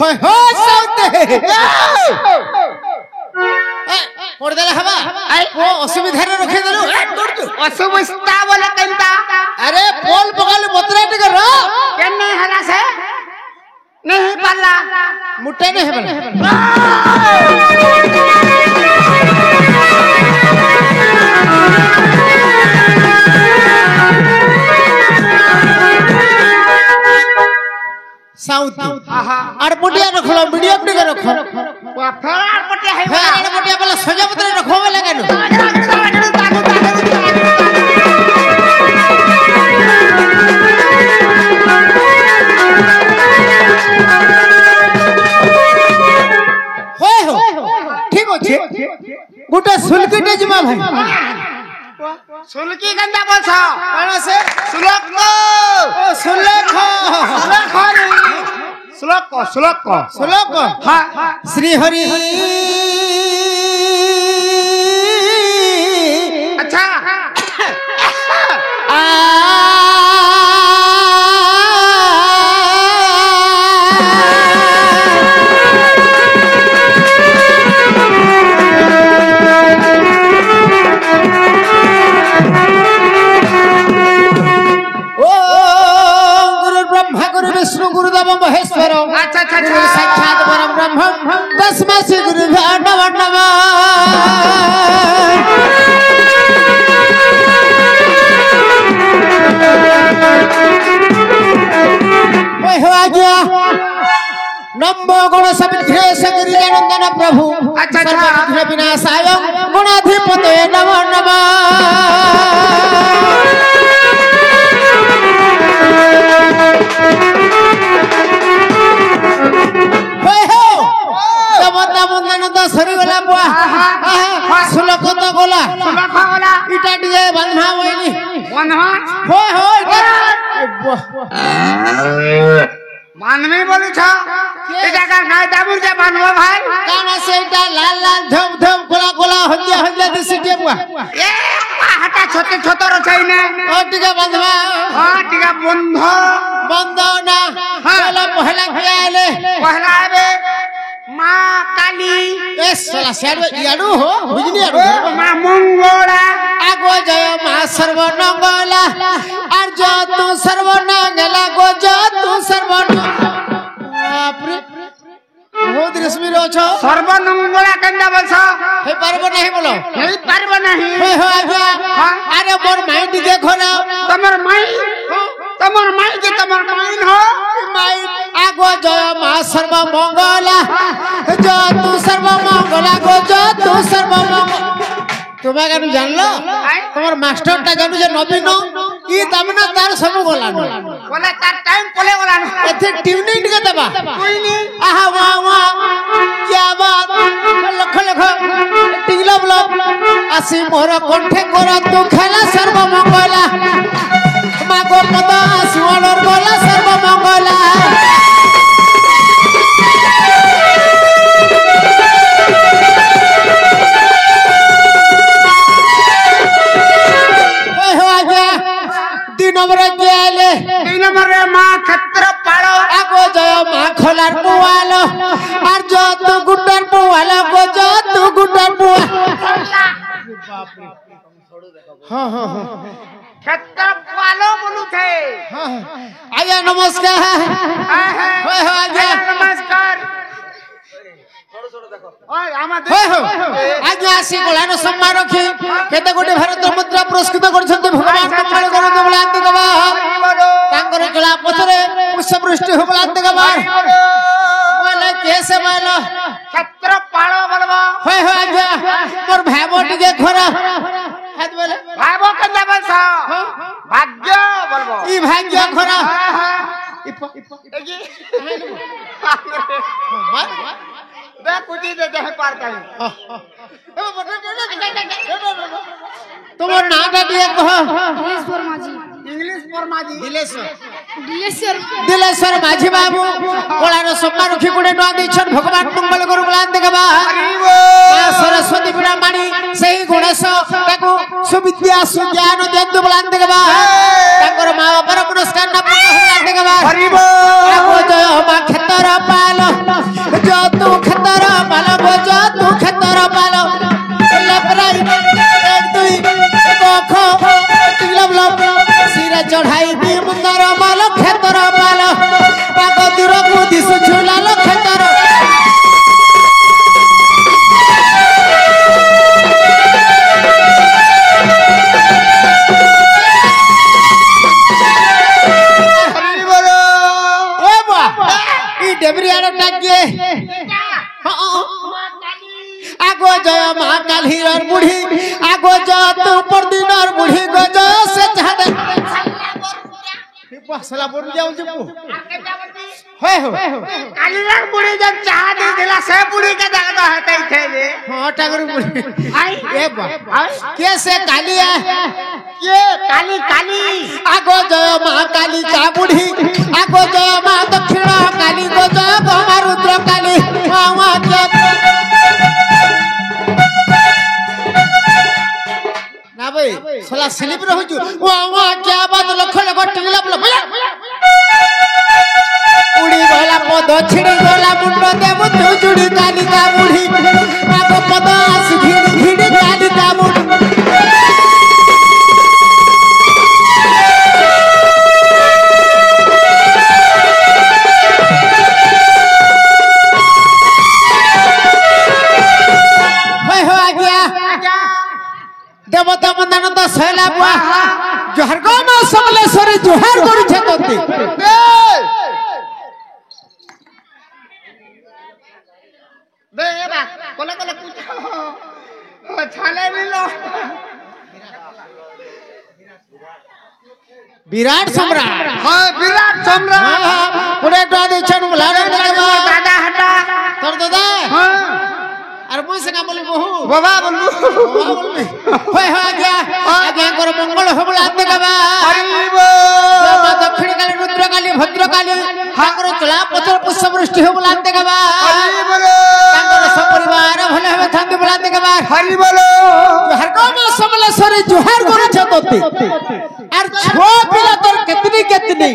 होय हो साउते पड़देला हवा वो असुविधा रे रखे देलु असुविधा बोले केनता अरे पोल बगल बतरा टिके रो केने हला से नहीं पाला मुट्टे नहीं है साउथ और पुटिया रखलो मीडियम टिके रखो वा फेर पटिया है फेर पुटिया वाला सजा पत्र रखो वाला केनु होय हो ठीक अछि गुटे सुलकीटे जिमा भाई सुलकी गंदा बोलछा कोन से सुलक ओ सुलेख सुलक सुलोक हां श्री हरि अच्छा विष्णु गुरुदेव महेश्वर अच्छा साक्षात परम ब्रह्म तस्मै श्री गुरुभ्यो नमः नमः ओए हो आज्ञा नमो गुण सविघ्नेश गिरिजानंदन प्रभु अच्छा सर्वविघ्न विनाशाय गुणाधिपतये नमः नमः सरी वाला बुआ सुलक तो गोला इटा डिजे बन्हा होइनी होय होय मानवी बोली छ एटा का गाय दाबुर जे मानव भाई गाना से इटा लाल लाल धम धम कोला कोला हल्दिया दिसिटे बुआ ए हटा छोटे छोटे रचाइने ओ टिका बंधवा हां टिका बंध ना पहला खेले पहला आबे मां काली ए साला सेड याडू हो बुझनी याडू मां मंगोला आगो जय मां सर्वनंगला और जो तू सर्वनंगला गो जो तू सर्वन बाप रे बहुत रश्मि रो छ सर्वनंगला कंदा बलसा हे पारबो नहीं बोलो नहीं पारबो नहीं हे हो आज्ञा अरे मोर माई दिखे खोना तमर माई के तमर माइन हो माई आगो जय मां सर्वमंगला जो तू सर्वमंगला गो जो तू सर्वमंगल तुम्हें क्या जान लो तुम्हार मास्टर टा जानू जे नवीन ई तमना तार सब गोला न बोले तार टाइम कोले गोला न एथे ट्यूनिंग के दबा कोई नहीं आहा वाह क्या बात लख लख टिगला बोला आसी मोर कंठे कोरा तू खेला सर्वमंगला मागो पदा सुवनर गोला सर्वमंगला तीन नंबर मां खत्र पाड़ो आगो जय मां खोलार पुवालो और जो तू गुड्डर पुवालो गो जो तू गुड्डर पुवा बाप रे हां खत्र पालो बोलू थे आया नमस्कार होय हो आज्ञा नमस्कार ओय आमा दे होय हो आज्ञा आसी गोलान सम्मान रखी केते गोटे भारत मुद्रा पुरस्कृत करछन्ते भगवान मंगल करू देबलांत गवा तांकर कला पथरे पुष्पवृष्टि होबलांत गवा बोले कैसे बोलो खत्र पालो बोलबो होय हो आज्ञा मोर भाबो टिके खोरा हाथ बोले भाबो कंदा बलसा भाग्य बोलबो ई भाग्य खोरा बे कुटी दे दे पार कहीं তোমার নামটা দিয়ে কহ इंग्लिश फरमाजी दिलेश्वर माझी बाबू कोलार सम्मान रखी गुणे न दैछन भगवान मंगल करू बुलान देबा मां सरस्वती बिना माणी सही गुणेश ताको सुविद्या सुज्ञान देंदु बुलान देबा ताकर मां बापर पुरस्कार न बुलान देबा हरिबो आगो जय मां खेतर पाल আগো জয় মা কালীর বুড়ি আগো জয় তু পরদিনর বুড়ি গজ সে চাঁদে পাসলা বন যাও যে হয় হয় কালীর বুড়ি যে চা দে দিলা সে বুড়ি के दादा हटाई थे रे हां टागर बुढ़ी ए बा के से काली है ये काली काली আগো জয় মা কালী চা বুড়ি আগো জয় মা দক্ষিণ কালী গো জয় গমা রুদ্র কালী মামা না ভাই সলা স্লিপ রহুচু ওয়া क्या बात লক্ষ লক্ষ টিংলা বল উড়ি গলা পদ ছিড়ি গলা মুন্ড দেব তু জুড়ি কালিকা বুড়ি আগো পদ আসি ঘিড়ি ঘিড়ি কালিকা বুড়ি देवता मंदन तो सैला बुआ जोहर गो मा समलेश्वरी जोहर करू छे तोते बे ए बा कोले कोले पूछो छाले मिलो विराट सम्राट हां विराट सम्राट पुरे दादी छन बुलाने लगा दादा हटा कर दादा हां अरे मुझसे ना बोली बहू बाबा बोलू होय हो गया आगे कर मंगल हो बुलाते का हरिबो दक्षिण काली रुद्र काली भद्र काली ठाकुर चला पचर पुष्प वृष्टि हो बुलाते का हरिबो तांकर सब परिवार भले हवे थांदी बुलाते का हरिबो हर को में समलेश्वरी जोहर करू छ तोते আর छो पिला तोर कितनी कितनी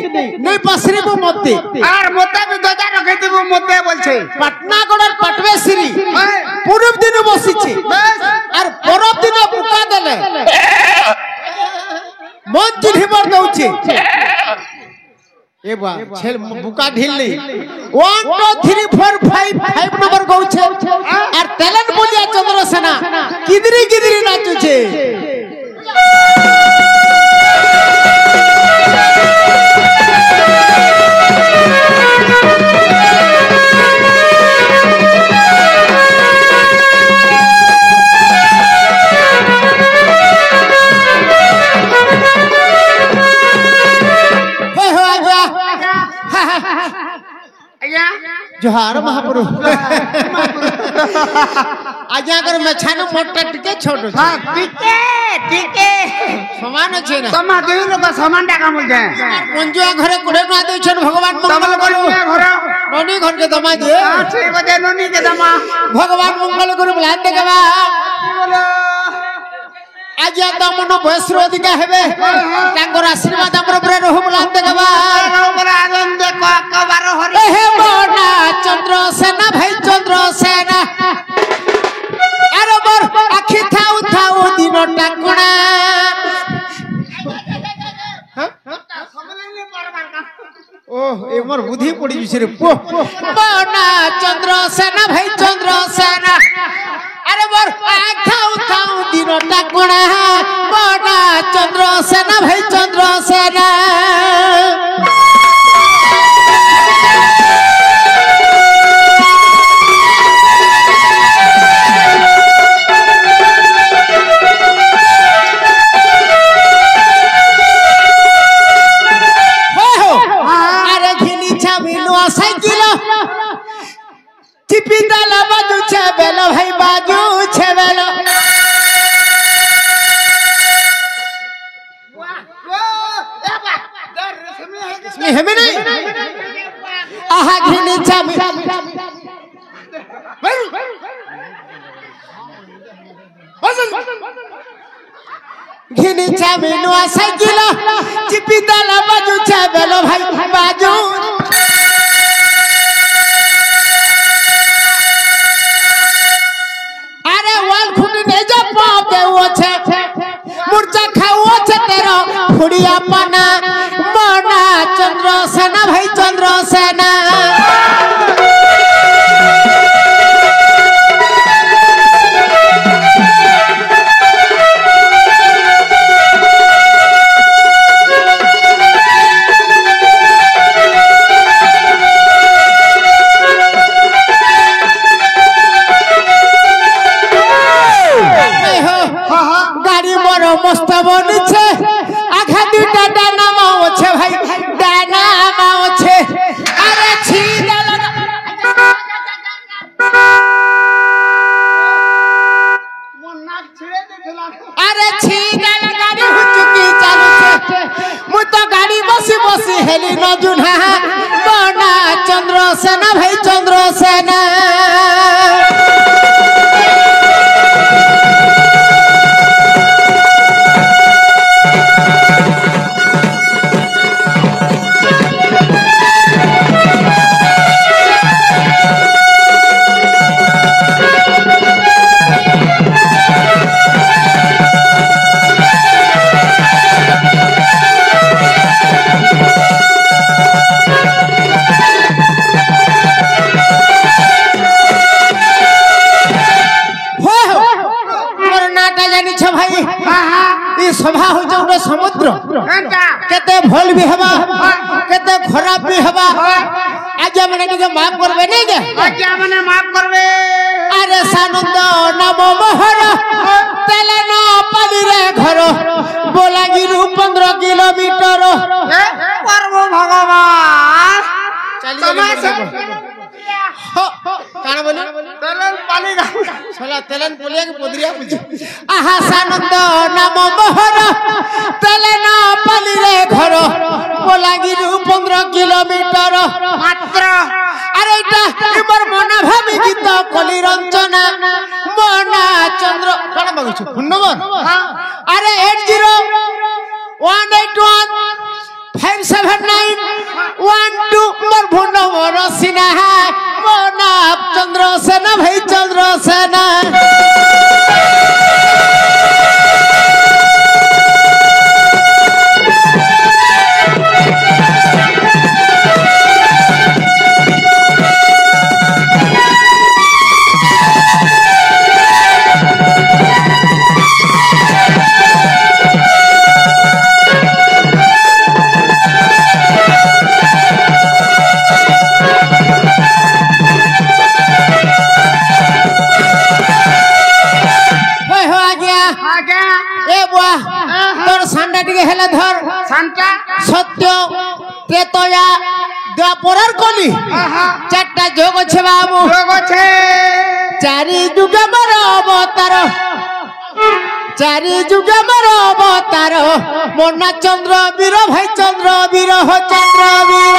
नहीं पसरी बो मते আর মতে বি দাদা রখে দিব মতে বলছে পাটনাগড়ের পাটবেশ্রী পূর্ব দিন বসিছে আর পরব দিন বুকা দেলে মন চিঠিবর দউছে ए बा छेल बुका ढिल्ली 1 2 3 4 5 5 नंबर गउছে আর তেলেন বলিয়া চন্দ্রসেনা কিদরি কিদরি নাচুছে जोहार महाप्रभु आज्ञा कर मेछानो मोटा टिके छोटो हां टिके टिके समान छे ना तमा देई लोग समान टाका मिल जाए पंजुआ घरे कुड़े ना दे छन भगवान मंगल करू घर नोनी घर के दमा दे हां ठीक बजे नोनी के दमा भगवान मंगल करू बुलाते के बा आज्ञा तमनो बयस्र अधिका हेबे तांकर आशीर्वाद हमर ऊपर रहु बुलाते के बा ऊपर आनंद को कबार हरि हे मोना चंद्रसेना भाई चंद्रसेना अरे बर आखि थाउ थाउ दिन टाकुणा ओह ए मोर बुद्धि पड़ी बिसे रे पो मोना चंद्रसेना भाई चंद्रसेना अरे बर आखि थाउ थाउ दिन टाकुणा मोना चंद्रसेना भाई चंद्रसेना चिपिदाला बाजू छे बेलो भाई बाजू छे बेलो इसमें हमें नहीं आहा घिनी छामी घिनी छामी नुआ साइकिल चिपिदाला बाजू छे बेलो भाई बाजू मुर्चा खाओ छे तेरो फुड़िया पना मोना चंद्रसेना भाई चंद्रसेना বনিছে আঘা দুইটা ডানামা আছে ভাই ডানামা আছে আরে ছিদা লাগা মোর নাক ছিড়ে দিছিলাম আরে ছিদা গাড়ি হুচুকি চালুছে মু তো গাড়ি বসি বসি হেলি নজুনা বনা চন্দ্রসেনা ভাই চন্দ্রসেনা सभा हो गोटे समुद्र केते भल भी हवा केते खराब भी हवा आज मैंने टिके माफ करबे नहीं के आज मैंने माफ करबे अरे सानंद नाम मोहर तेले न पाली रे घर बोलागिर 15 किलोमीटर करबो भगवान चली काना बोली तेलन पानी सोला तेलन बोलिया के पोदरिया पूछ आहा सानंद नाम मोहर तेलन पाली रे घर बोलागिर 15 किलोमीटर मात्र अरे इटा इबर मना भाबी गीत कली रंजना मना चंद्र काना मागुछ फोन नंबर अरे 8018157912 मोर फोन नंबर सिना मना चंद्रसेना भाई चंद्रसेना हेला धर शांता सत्य त्रेतया द्वापरर कली चारटा जोग छे बाबू जोग छे चारि जुग मर अवतार चारि जुग मर अवतार मोना चंद्र वीर भाई चंद्र वीर हो चंद्र वीर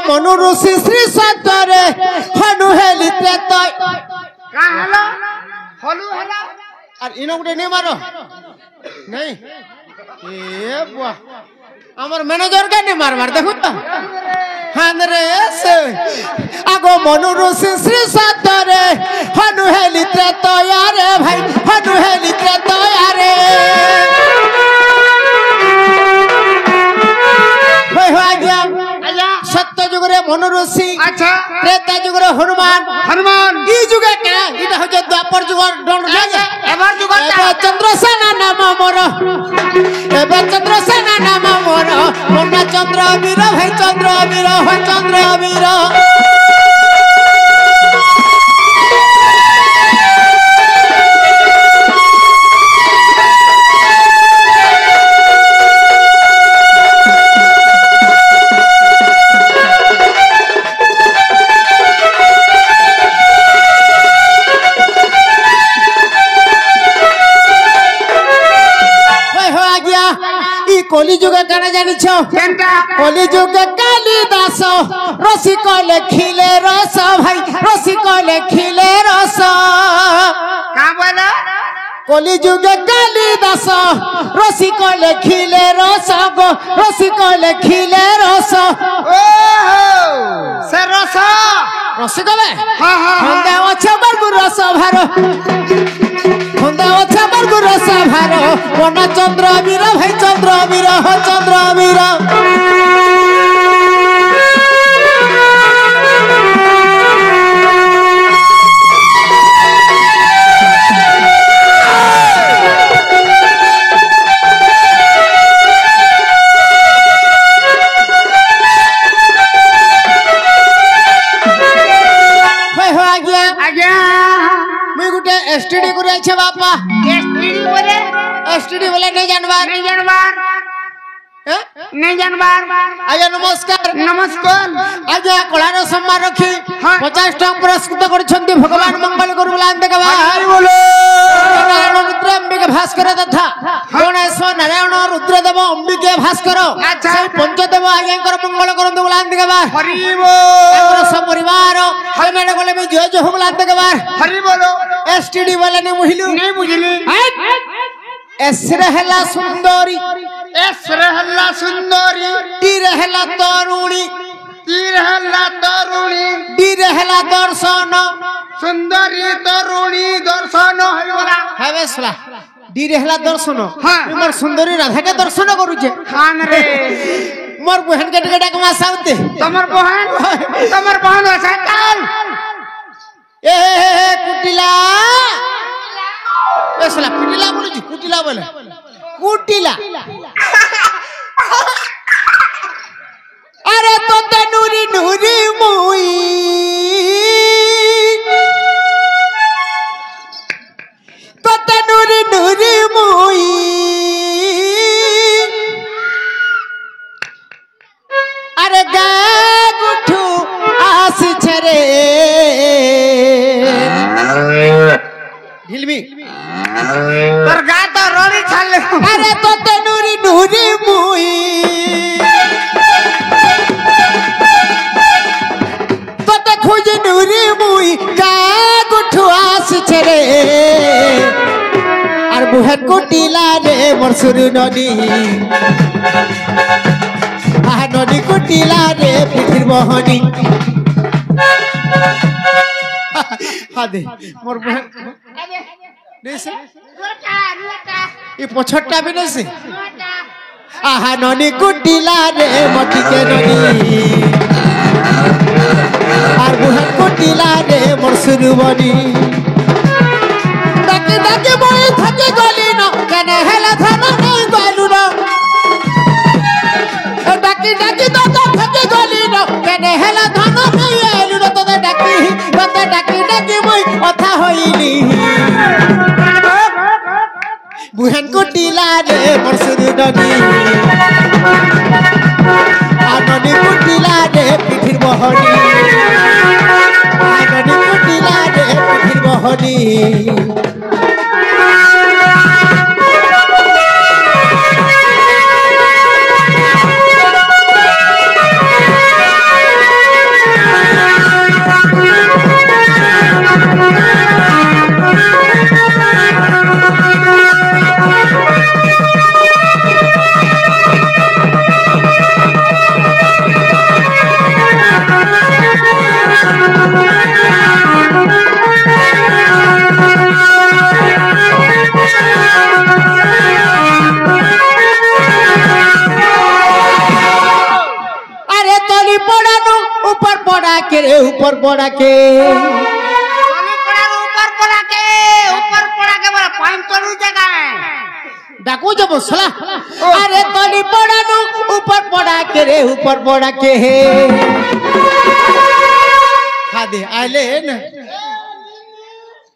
मनु ऋषि श्री सतरे हनु हेली त्रेतय का हलो हलु हला और इनो गुटे नहीं मारो नहीं ए बुआ हमर मैनेजर का नहीं मार देखो तो हां रे से आगो मनु ऋषि श्री सतरे हनु हेली त्रेतय रे भाई हनु हेली त्रेतय रे होय हो गया सत्य जुग रे मनु ऋषि अच्छा त्रेता जुग रे हनुमान हनुमान ई जुगे का इटा हो जे द्वापर जुग डन लागे एबार जुग एबे चंद्रसेना नाम मोर एबे चंद्रसेना नाम मोर मोना चंद्र वीर भाई चंद्र वीर हो चंद्र वीर कली जुग काना जानि छो कली जुग कालिदास रसिक लेखिले रस भाई रसिक लेखिले रस का बोला कली जुग कालिदास रसिक लेखिले रस गो रसिक लेखिले रस ओहो से रस रसिक बे हां हां हंदा अच्छा बरगु रस भार हंदा अच्छा बरगु रस भार मोना चंद्र वीर भाई चंद्र वीर हो चंद्र वीर আজ্ঞা মুই গুটে এসটিডি করে আছে বাপা এসটিডি বলে নেই জানবার नहीं जानबार আজ্ঞা নমস্কার नमस्कार আজ্ঞা কলার সম্মান রক্ষি 50 টাকা পুরস্কৃত করেছেন ভগবান মঙ্গল করু বলান দেখবা बोलो নারায়ণ রুদ্র অম্বিকে ভাস্কর তথা গণেশ্বর নারায়ণ রুদ্রদেব অম্বিকে ভাস্কর আচ্ছা। সেই পঞ্চদেব আজ্ঞাঙ্কর মঙ্গল করন্তু বলান দেখবা हरि बोल তাଙ୍କର সপরিবার হেমেড়ে গলে মে জয় জয় বলান দেখবা हरि बोलो এসটিডি বলে নে মহিলু नहीं बुझली এসরে হেলা সুন্দরী एस रहला सुंदरी টি হেলা তরুণী तीर हल्ला तरुणी ডি হেলা দর্শন सुंदरी तरुणी दर्शन हरिवला হবে শুলা ডি হেলা দর্শন হ্যাঁ। মোর সুন্দরী রাধাকে দর্শন করুছে खान रे মোর বহনকে টিকে ডাকমা সাউতে तमर बहन सकाल এ কুটিলা এ শালা কুটিলা বলছি কুটিলা বলে কুটিলা আরে তোতে নুরি নুরি মুই তোতে নুরি নুরি মুই আরে গা গুঠু আসছে রে ঢিলবি तोर गा तो रोड़ी छाले আরে তোতে নুরি নুরি মুই তোতে খুঁজি নুরি মুই গা গুঠু আসছে রে আর বুহেন কুটিলা রে মোর সুরু নদী আহা নদী কুটিলা রে পৃথিবীর মোহনী হাদে মোর বুহেন নেছে এই পছরটা বি নেছে আহা নদী কুটিলা রে মটিকে নদী আর বুহেন কুটিলা রে মোর সুরু বনি ডাকি ডাকি মই থাকি গলি ন কেনে হেলা ধান নাই গলু ন ডাকি ডাকি দাদা থাকি গলি ন কেনে হেলা ধান নাই এলু ন তোতে ডাকি ডাকি মই কথা হইলি বুহেন কুটিলা রে মোর সুরু নদী আর নদী কুটিলা রে পিঠির বহনি আর নদী কুটিলা রে পিঠির বহনি अरे तली पड़ानु ऊपर पड़ा के रे ऊपर पड़ा के ऊपर पड़ा के बोला पाइन तोड़ू जगह डाकू जब सला अरे तली पड़ानु ऊपर पड़ा के रे ऊपर पड़ा के हे खादे आले न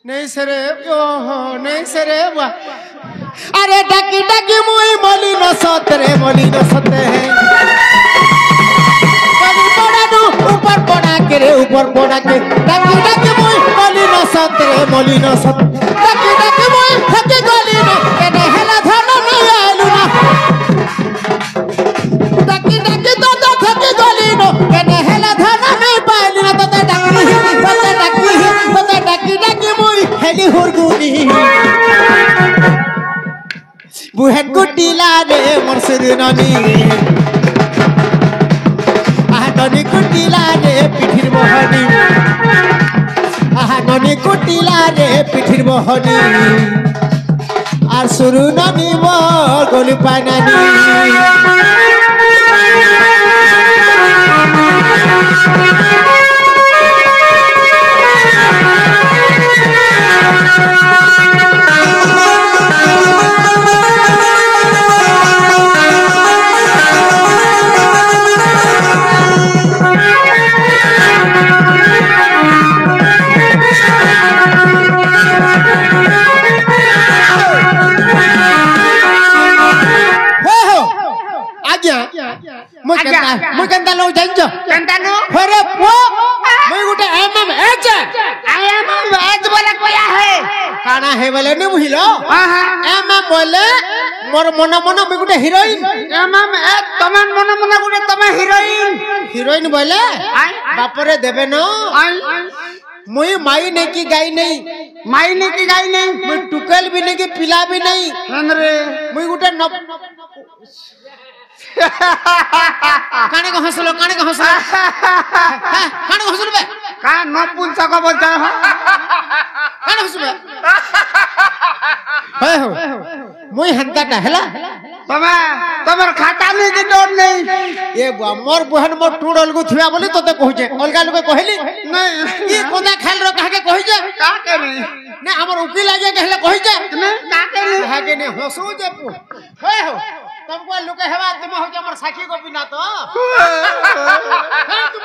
नहीं सरे ओहो नहीं सरे वाह अरे डाकी डाकी मुई मोली न सतरे मोली न सते है तली पड़ानु ऊपर पड़ा के रे ऊपर पड़ा के डाकी डाकी मुई मोली न सतरे मोली न सत डाकी डाकी मुई थकी गली न केने हेला धन नहीं आलू ना डाकी डाकी दादा थकी गली न केने हेला धन नहीं पाइलू ना तते डाकी डाकी मुई हेली हुरगुनी बुहेन कुटिला रे मोर सुरु ननी आहा ननी कुटिला रे पिठिर बहनी आहा ननी कुटिला रे पिठिर बहनी আর সুরু ননি মোর গলু পানানি কেনটানো হরে পো মই গুটে এমএম এচ আই এম এজ বলে কয়া হে কানা হে বলে নে বুঝিল হ্যাঁ হ্যাঁ এমএম বলে মোর মন মন মই গুটে হিরোইন এম এজ তোমার মনে মনে গুটে তুমি হিরোইন হিরোইন বলে আই বাপরে দেবে না আই মুই মাই নেই কি গাই নেই মাইনে কি গাই নেই মুই টুকেল भी नहीं कि पिला भी नहीं হেনরে মুই গুটে কানে কো হসলো কানে কো হসলো কানে কো হসলো বে কা নপুংসক বলছ কানে হসবে হয় হো মুই হান্তাটা হেলা তুমি তোমার খাতা নেই কি ডর নেই এ বুয়া মোর বহন মোর টুড়ল গু থিবা বলি তোতে কইছে অলগা লোকে কহিলি নাই ই কোনা খাল র কাকে কইছে কাকে নেই না আমার উকিল আগে কহলে কইছে কাকে নেই কাকে নে হসু যে পু হয় হো तुमको लोके हेबा तुम हो के हमर साखी गोपी ना तो हां तुम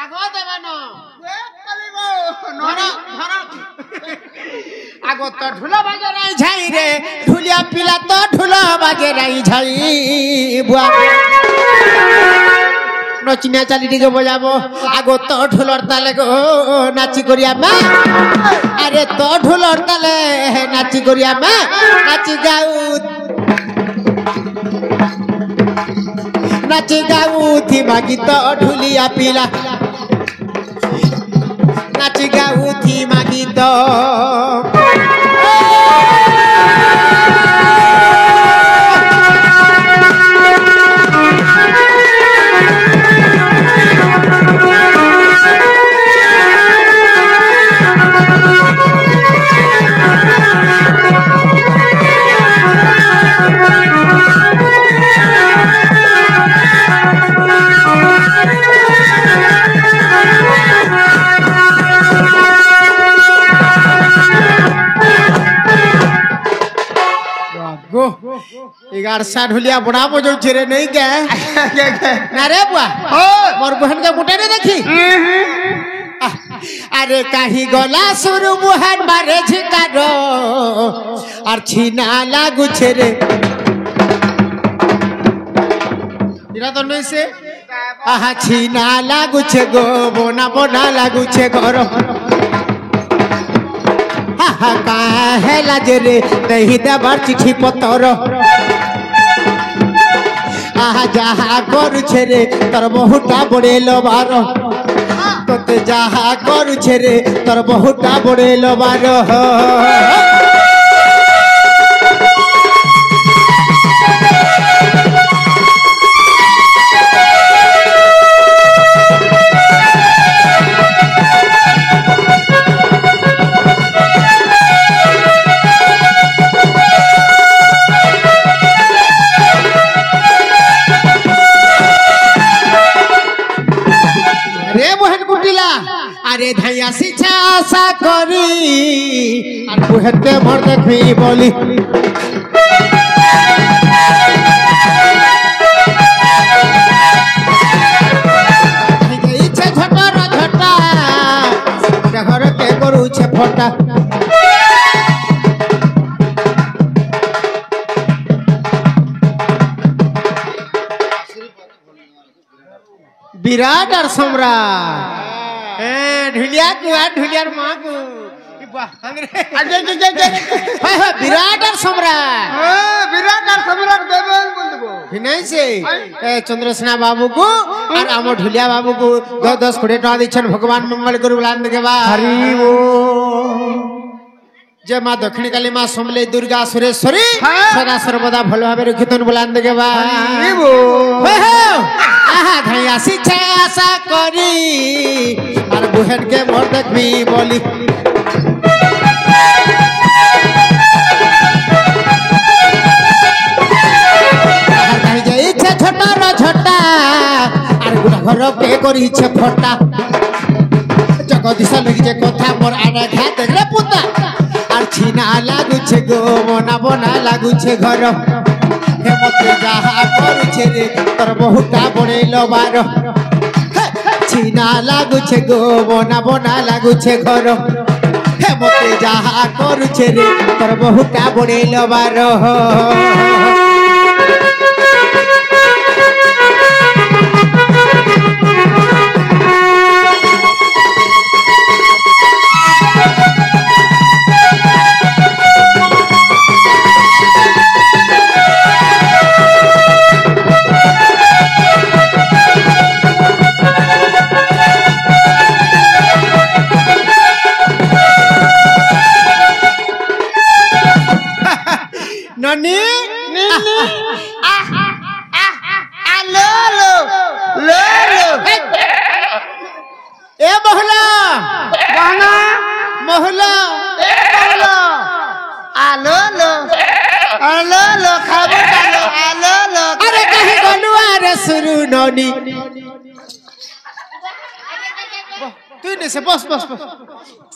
आगो देबनो धर धर आगो तो ढुला बाजे राई झाई रे ढुलिया पिला तो ढुला बाजे राई झाई बुआ नचिना चाली टिके बजाबो आगो तो ढोलर ताले गो नाची करिया मा अरे तो ढोलर ताले नाची करिया मा नाची गाऊ थी मागी तो ढुलिया पिला नाची गाऊ थी मागी तो एगारसा ढुलिया बड़ा बजो रे नहीं के ना रे बुआ मोर बहन के मुटे ने देखी अरे काही गला सुरु मुहन मारे झिकारो और छीना लागू छे रे इरा तो नहीं से आहा छीना लागू छे गो बोना बोना लागू छे घर हा काहे लाज रे नहीं देबार चिठी पतर आहा जाहा करू छे रे तोर बहुटा बड़ेलो बार तोते जाहा करू छे रे तोर बहुटा बड़ेलो बार अरे धैया शिक्षा आशा करी और बुहर के मोर देखी बोली इच्छे झटा झटा घर के करू छे फटा विराट और सम्राट ढुलिया ढुलियार माँ को विराट और सम्राट नहीं से चंद्रसेना बाबू को और आम ढुलिया बाबू को 10 कोटी टका दीछन भगवान मंगल करू बुलान के बाद जय माँ दक्षिणी काली माँ समले दुर्गा सुरेश्वरी सदा सर्वदा भल भाव रखितन बुलान के बाद धैया शिक्षा आशा करी और बुहन के मोर देखी बोली इच्छा छोटा र छोटा और गुड़ा घर के करी इच्छा फटा जगदीश लगी कथा मोर आना घा देखले पुता और छीना लागू छे गो मना बना लागू छे घर मते जाहा करू छे रे तोर बहुटा बड़ेलो बार छीना लागू छे गो बना बना लागू छे घर हे मते जाहा करुछे रे तोर बहुटा बनेल बार ननी ए बहुला बहुला आलो लो खाबो डालो आलो लो अरे कहीं गलुआ रे सुरु ननी तू ने से बस बस बस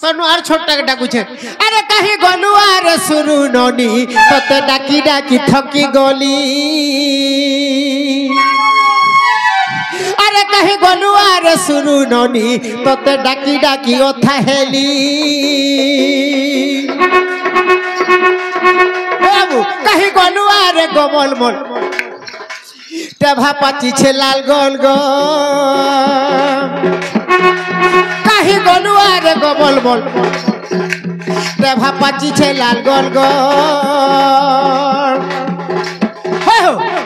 तनु आर छोटा के डाकू छे अरे कहीं गलुआ रे सुरु ननी तते डाकी डाकी थकी गली अरे कहीं गलुआ रे सुरु ननी तते डाकी डाकी ओथा हेली बाबू कहीं गलुआ रे गमल मोल टेभा पाची छे लाल गोल गो कहीं गलुआ रे गमल मोल टेभा पाची छे लाल गोल गो हो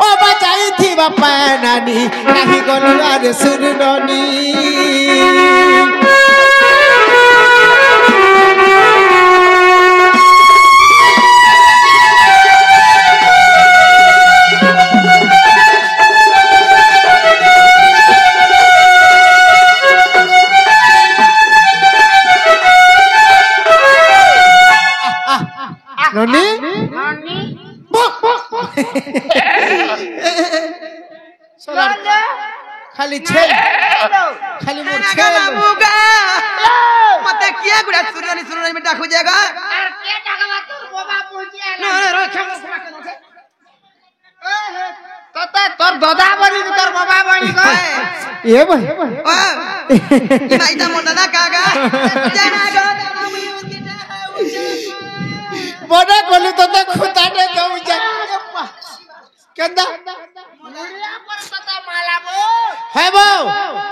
ओ बचाई थी बापा नानी कहीं गलुआ रे सुरु ननी ननी खाली छेल खाली मोर छेल मते किया गुडा सुरनी में डाकू जाएगा यार के टाका तोर बाबा पहुंचिया नो रो तता तोर दादा बनी तोर बाबा बनी गए ये भाई इना मोर दादा कागा जाना गो बड़ा कोली तो खुदा ने दऊ जा केंदा मुड़िया पर तता माला बो है बो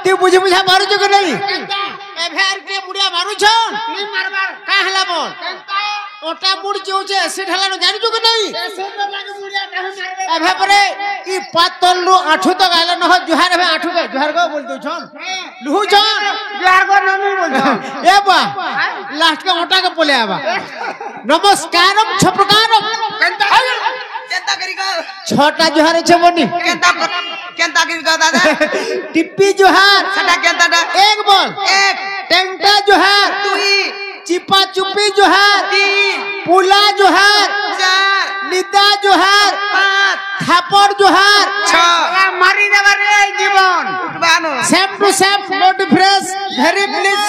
तू बुझी बुझा मारू जो नहीं केंता ए भेर के बुढ़िया मारू छन नी मारबार का हला बोल केंता ओटा मुड़ जोचे एसिड हलानो जानि जो नहीं ऐसे तो लागे मुड़िया कह मारबे ए भे परे ई पातल रो आठू तो गाले न हो जुहार भे आठू के जुहार को बोल दो छन लुहु छन बिहार को नमी बोल ए बा लास्ट के ओटा के बोले आबा नमस्कारम छप्रकारम केंता करी गो छोटा जुहार छे बनी केंता करी गो दादा टिप्पी जुहार सटा केंता दा एक बोल एक टेंटा जुहार तू ही चिपा चुपी जुहार तीन पुला जुहार चार निदा जुहार पाँच थापड़ जुहार छह मारी देबा रे जीवन उठबानो same to same no difference very please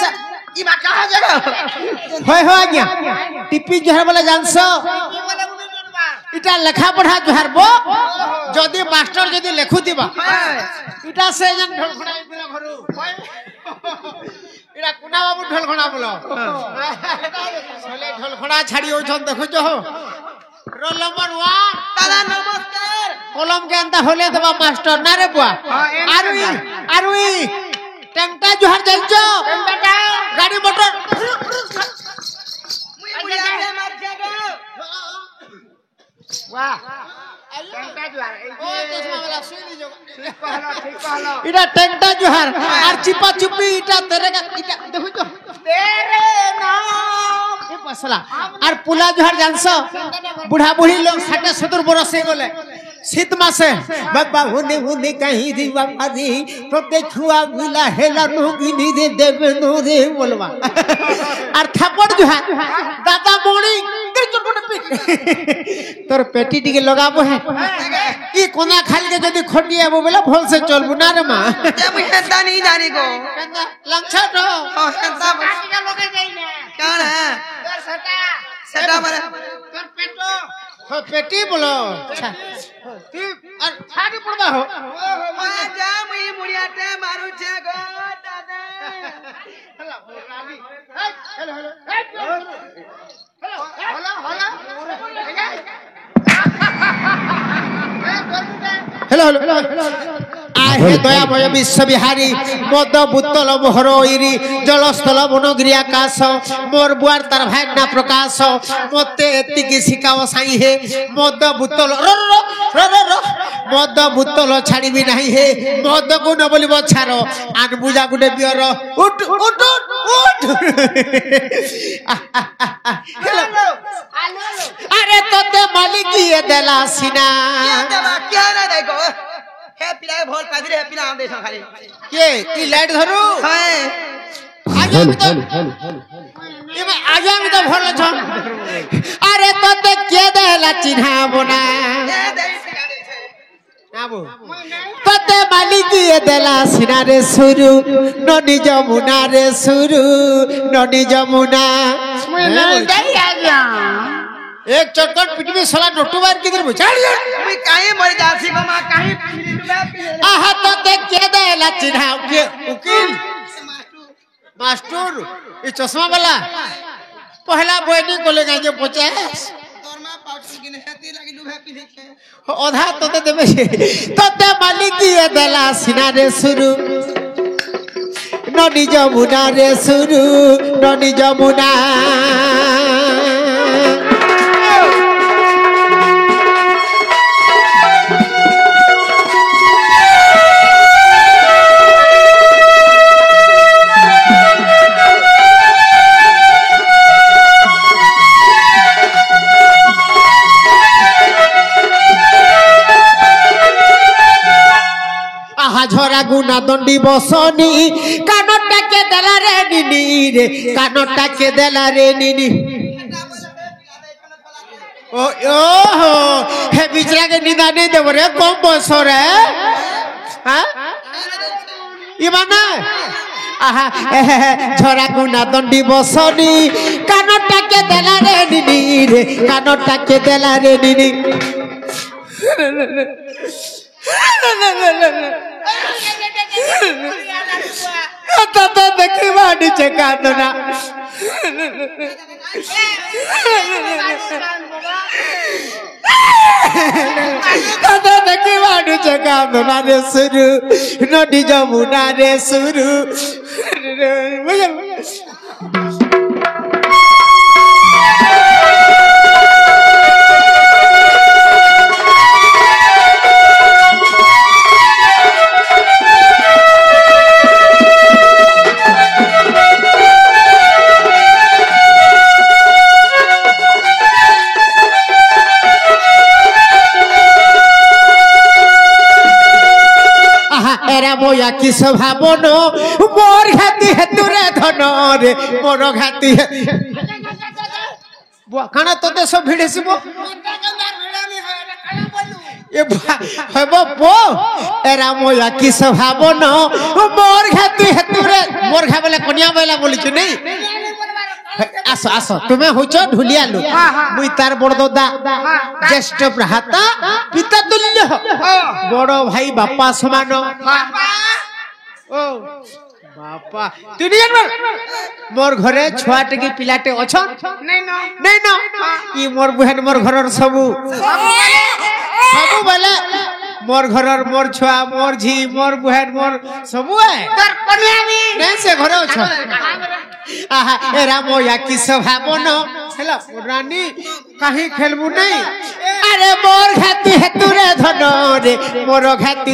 ई बा कहां जगह होय हो गया टिप्पी जुहार वाला जानसो इटा लेखा पढ़ा जुहार बो जदी मास्टर जदी लेखु दिबा इटा से जन ढोलखड़ा इतला घरु इरा कुना बाबू ढोलखड़ा बोलो चले ढोलखड़ा छाड़ी हो छन देखो जो रोल नंबर 1 दादा नमस्कार कलम के अंदा होले देबा मास्टर ना रे बुआ आरुई टेंटा जुहार जाइजो बेटा गाड़ी मोटर मुई बुढ़िया मार जाएगा वाह केंता जुआर ओ चश्मा वाला सुई ली जो ठीक कहलो इटा टेंटा जुहार और चिपा चुपी इटा तेरे का इटा देखो जो तेरे नाम ए मसला और पुला जुहार जानसो बुढ़ा बुढ़ी लोग 60-70 बरस से गले शीत मासे बाबा हुने हुने कहीं दीवा आदि तो देखुआ मिला हेला नुगिनी दे देवे नो रे बोलवा और थप्पड़ जुहार दादा मोणी तोर पेटी टिके लगाबो है ई कोना खाली के जदी खटी आबो बेला भल से चलबु ना रे मां ते मुई हेता नहीं जानी को कंदा लंछा तो हेता काटी का लोगे जाई ना कौन है तोर सेटा मारे तोर पेटो हो पेटी बोलो अच्छा तू और छाड़ी पड़बा हो जा मुई बुढ़िया ते मारू छे गो दादा हेलो आहे दयामय विश्वविहारी मद बुतल मोहर इरी जलस्थल बनगिरी आकाश मोर बुआर तार भागना प्रकाश मते एतिकी शिकाओ साई हे मद बुतल मद बुतल छाड़बी नहीं हे मद को न बोली छार आन बुझा गुटे बियर उठ उठ उठ अरे तोते मालिक ये देला सिना क्या ना देखो हैप्पी लाइफ भोल पादरी हैप्पी नाम देसो खाली के ई लाइट धरू हाय आगे मी तो भरल छन अरे तोते के देला चिन्हा बोना नाबू तोते मालिक ये देला सिना रे सुरु ननी जमुना रे सुरु ननी जमुना एक चटकट पिटबी साला नोटू बार किधर बुझाड़ मैं काहे मर जासी मामा काहे आहा तोते के देला चिन्हा के उकील मास्टर ये चश्मा वाला पहला बोयनी कॉलेज आके पहुंचे तोरमा पाउडर किने हेती लागि लु हैप्पी देखे ओधा तोते देबे तोते मालिक ये देला सिना रे सुरु ननी जमुना रे सुरु ननी जमुना झरा गुना दंडी बसनी कानटा के देला रे निनी रे कानटा के देला रे निनी ओ हो हे बिचरा के निदा नहीं देव रे कम बयस रे हां इबाना आहा झरा गुना दंडी बसनी कानटा के देला रे निनी रे कानटा के देला रे निनी तो देखी बाड़ी चका तो ना तो देखी बाड़ी चका तो ना रे सुरु नदी जमुना रे सुरु मोया की स्वभावन मोर घाती हेतु रे धन रे मोर घाती काना तोते सब भिड़े सिबो ए हेबो बो एरा मोया की स्वभावन मोर घाती हेतु रे मोर घा बोले कन्या बैला बोली छु नहीं आसो आसो तुम्हें होचो ढुलिया लो मुई तार बड़दोदा ज्येष्ठ भ्राता पिता तुल्य बड़ भाई बापा समान ओ बापा तुनियन मोर घरे छुआटे की पिलाटे अछ नहीं न ई मोर बहन मोर घरर सबु बेले मोर घरर मोर छुआ मोर झी मोर बहन मोर सबु है तोर कन्या भी नहीं से घरे अछ आहा एरा मोया की स्वभावन हेला रानी काहे खेलबू नहीं अरे मोर घाती हेतु रे धन रे मोर घाती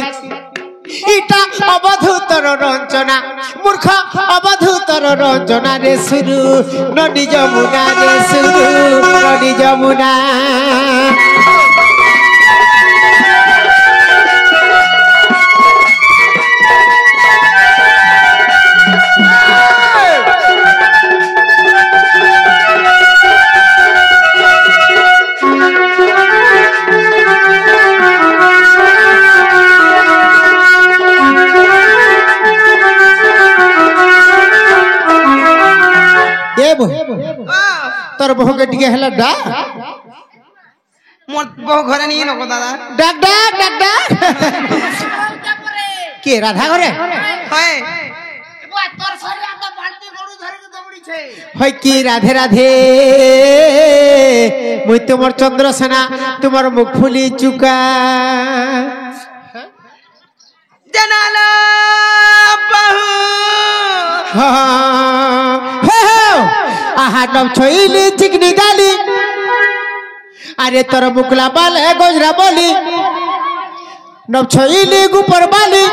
इटा अवधूतर रंजना मूर्ख अवधूतर रंजना रे सुरु नदी जमुना रे सुरु नदी जमुना तोर बहु के टिके हला डा मोर बहु घरे नहीं नको दादा डाक डाक डाक डाक के राधा घरे हाय তোর শরীরে একটা বালতি গরু ধরে দৌড়িছে হয় কি রাধে রাধে মুই তোমার চন্দ্রসেনা তোমার মুখ ফুলি চুকা জানালা বাহু আহা নব ছইলি চিকনি গালি আরে তোর মুকলা বাল গজরা বলি নব ছইলি গুপর বালি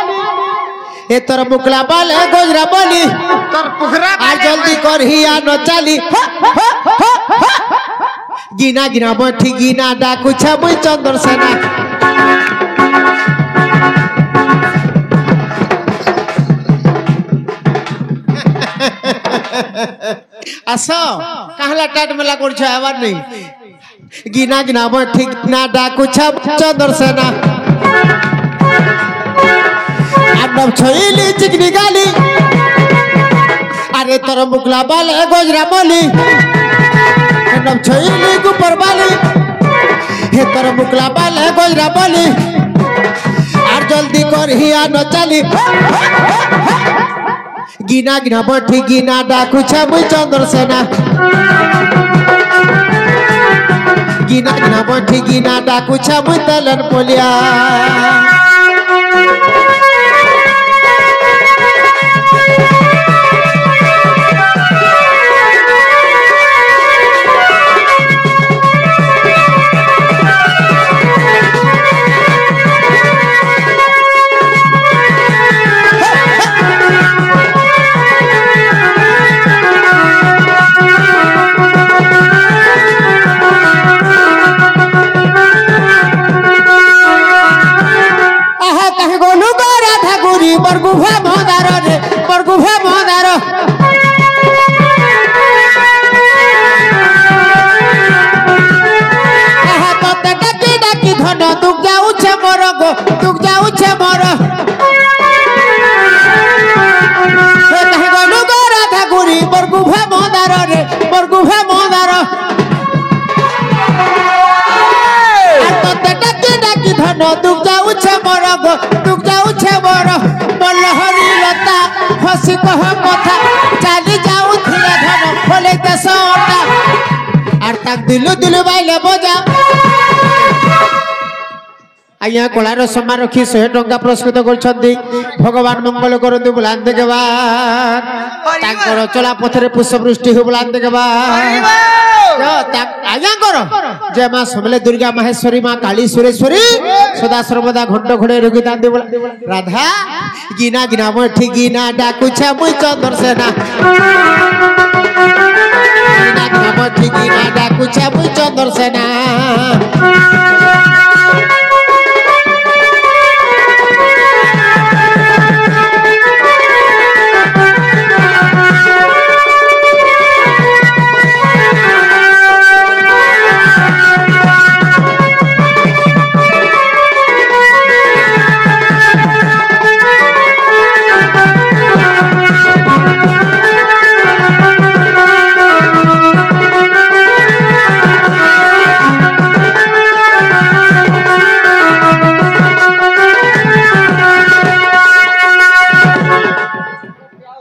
এ তোর মুকলা বাল গজরা বলি তোর পুখরা আর জলদি কর হিয়া ন চালি গিনা গিনা বঠি গিনা ডাকুছা মুই চন্দর সেনা আসো কাহলা টাট মেলা করছো আবার নেই গিনা গিনা বঠি গিনা ডাকুছা চন্দর সেনা আর নব ছইলি চিকনি গালি আরে তোর মুকলা বালে গজরা বলি নব ছইলি গুপর বালি হে তোর মুকলা বালে গজরা বলি আর জলদি কর হিয়া ন চালি গিনা গিনা বঠি গিনা ডাকুছা মুই চন্দর সেনা গিনা গিনা বঠি গিনা ডাকুছা মুই তেলেন পলিয়া বরগুভা মদার রে বরগুভা মদার তোতে ডাকি ডাকি ধন তুক যাউছে মর গো তুক যাউছে মর গনু গো রাধা গুরি বরগুভা মদার রে বরগুভা মদার তোতে ডাকি ডাকি ধন তুক যাউছে মর গো তুক যাউছে মর বলহরি লতা হসি কহ কথা চালি যাউথিলা ধন ফলে দেশটা আর তাক দিলু দিলু বাইলে বজা আজ্ঞা কলার সম্মান রক্ষি 100 টঙ্কা পুরস্কৃত করছন্তি ভগবান মঙ্গল করন্তু বুলান্তে গবান তাঙ্কর চলা পথরে পুষ্পবৃষ্টি হো বুলান্তে গবান আজ্ঞা কর জয় মা সমলে দুর্গা মাহেশ্বরী মা কালী সুরেশ্বরী সদা সর্বদা ঘণ্ট ঘোড়ে রঘুদান্তি রাধা গিনা গিনা মঠি গিনা ডাকুছা মুই চন্দর সেনা গিনা গিনা মঠি গিনা ডাকুছা মুই চন্দর সেনা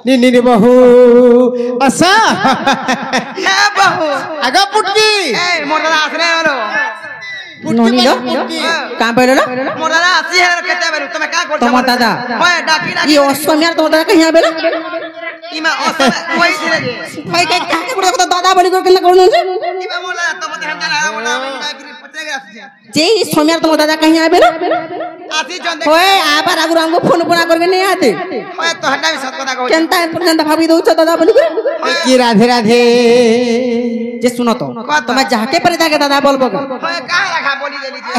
नी बहु असा হ্যাঁ বাহু आगा पुटकी এই মোর দাদা আসরে হলো पुटकी कहाँ पे लो মোর দাদা আসি হলো কেতে বেরু তুমি কা করছ তোমার দাদা ওই ডাকি ডাকি ये असमिया तुम्हार दादा कहीं आवे ইমা অসলে কই দিলে যে भाई कहीं कहाँ के तो दादा बड़ी को कितना करूँ ইমা মোর দাদা তোমাতে হাতে না মোলা আমি পচে গেছে जे सोमिया तुम्हार दादा कहीं आवे আসি জন দেখ ओए आबार आगुर हमको फोन फोन करके नहीं आते ওই তো হটা আমি সত কথা কই केनता जनता भाभी दो दादा बोली की राधे राधे जे सुनो तो तुम्हें जाके पर जाके दादा बोल बोल ওই কা রাখা বলি দেলি যে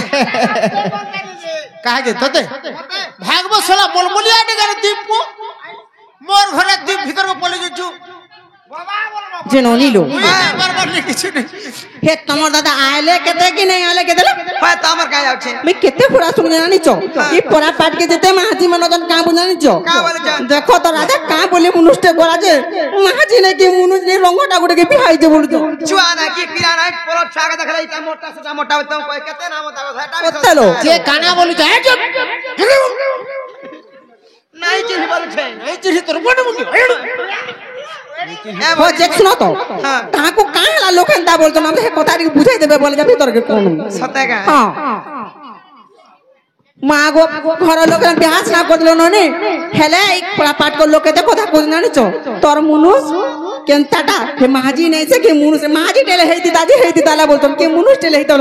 कहा गे तोते भागबो सोला बोलबोलिया डेगार दीप मोर घरे दीप भीतर को पले जछु जे नो नीलो बार नहीं किछु नहीं हे तुम्हार दादा आले केते कि नहीं आले केते ওই তো আমার কা যাচ্ছে मैं केते पूरा सुन जानी चो ये पूरा पाट के जेते महाजी मनोदन का बुझानी चो কা বলে যা देखो तो राजा का बोले मुनुष्टे गोरा जे महाजी ने कि मुनुज ने रंगोटा गुडे के बिहाई जे बोल जो চুয়া না কি পিরা না পরো ছাগা দেখলে এটা মোটা সেটা মোটা হইতো কই কেতে নাম দাও হটা আমি चलो जे काना बोलु चाहे जो নাই नहीं चिन्ह बोलछे नहीं चिन्ह तोर मन मुंडी ए हो देख सुनो तो हां कहाँ को कहाँ ला लोग एंता बोलतो ना हे कथा रे बुझाई देबे बोले जा भीतर के कोन सते का हां माँ गो घर लोग बिहास ना करलो नने हेले एक पड़ा पाट को लोग कहते कथा कोज ना नीचो तोर मुनुस केनताटा हे महाजी नहीं से के मुनुस महाजी टेले हेती दाला बोलतो के मुनुस टेले हेतो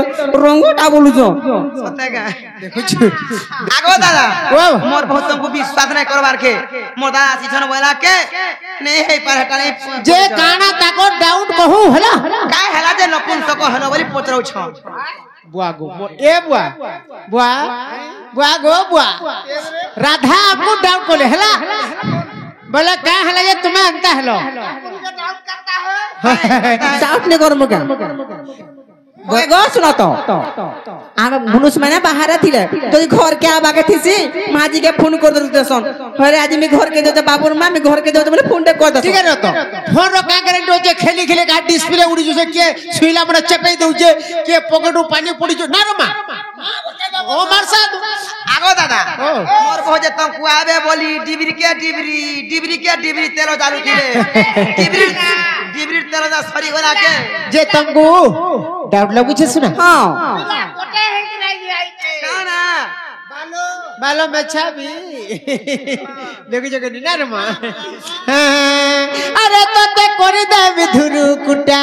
रंगोटा बोलुजो सते का देखुछ आगो दादा वाह मोर बहुत तुमको विश्वास नहीं करबार के मोर दादा सिछन बोला के नहीं हे पर हटा नहीं जे काना ताको डाउट कहू हला काय हला जे नपुंसक हलो बोली पोचरौ छ बुआ गो ए बुआ बुआ बुआ गो बुआ राधा आपको डाउट कोले हला बोला का हला ये तुम्हें अंता हलो डाउट करता है डाउट नहीं कर मगा ओए गो सुनो तो आम मुनुस माने बाहर थिले जदी घर के आबा के थिसी माजी के फोन कर देसन अरे आज मी घर के जो बाबूर मां मी घर के जो बोले फोन कर दस ठीक है तो फोन रो का करेंट होजे खेली खेले का डिस्प्ले उड़ी जो के सुईला मने चपेई दउजे के पॉकेटू पानी पड़ी जो ना रो मां ओ मार सा आगो दादा मोर बहुत जे तुमको आबे बोली डिबरी तेरो चालू थिले डिबरी तेरो जा सरी गला के जे तुमको डाउट लगु छे सुना हां कोटे है कि नहीं आई थे ना बालो बालो में छाबी देखो जगह नहीं ना रे मां अरे तोते करी दे विधुरु कुटा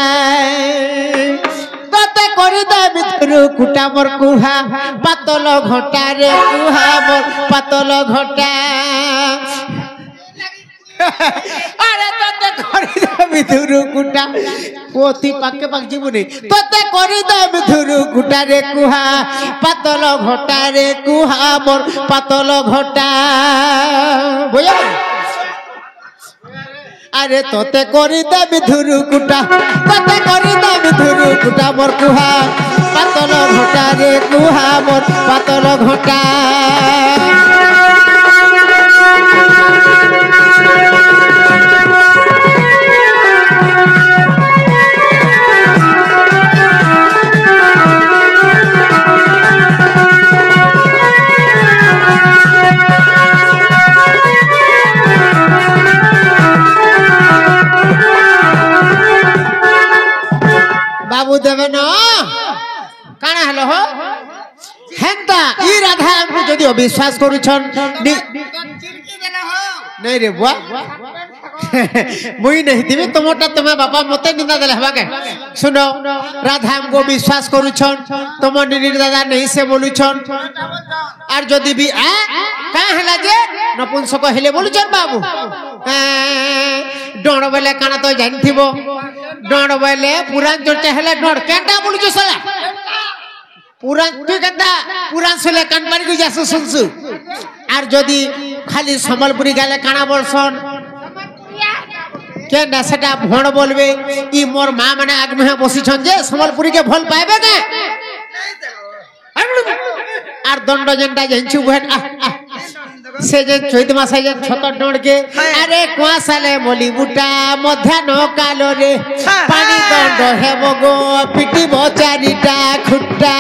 तोते करी दे विधुरु कुटा मोर कुहा पातल घटा रे कुहा मोर पातल घटा अरे तोते करी दे विधुरु कुटा पोथी पाके पाक जीवनी तोते करी दे विधुरु कुटा रे कुहा पातल घटा रे कुहा मोर पातल घटा बोया अरे तोते करी दे विधुरु कुटा तोते करी दे विधुरु कुटा मोर कुहा पातल घटा रे कुहा मोर पातल घटा बाबू देवे न काना हेलो हो हेंता ई राधा हमको जदी अविश्वास करूछन चिरकी देना हो नहीं रे बुआ मुई नहीं दिबे तुमटा तुमे बापा मते निंदा देले हवा के सुनो राधा हमको विश्वास करूछन तुम निर दादा नहीं से बोलुछन और जदी भी आ का हला जे नपुंसक हेले बोलुछन बाबू डोण बेले काना तो जानथिबो डोण बेले पुरान जो चहले डोण केटा बोलुछ सला पुरान तू केता पुरान सले कानबारी को जासु सुनसु और जदी खाली संबलपुरी गाले काना बोलसन के ना सेटा भण बोलबे ई मोर मां माने आग में बसी छन जे संबलपुरी के भल पाएबे के और दंड जंडा जंचु बहन से जे चैत मासे जे छत डोड़ के अरे कुआसाले मोली बुटा मध्याह्न कालो रे पानी दंड हेबो गो पिटी बचारीटा खुट्टा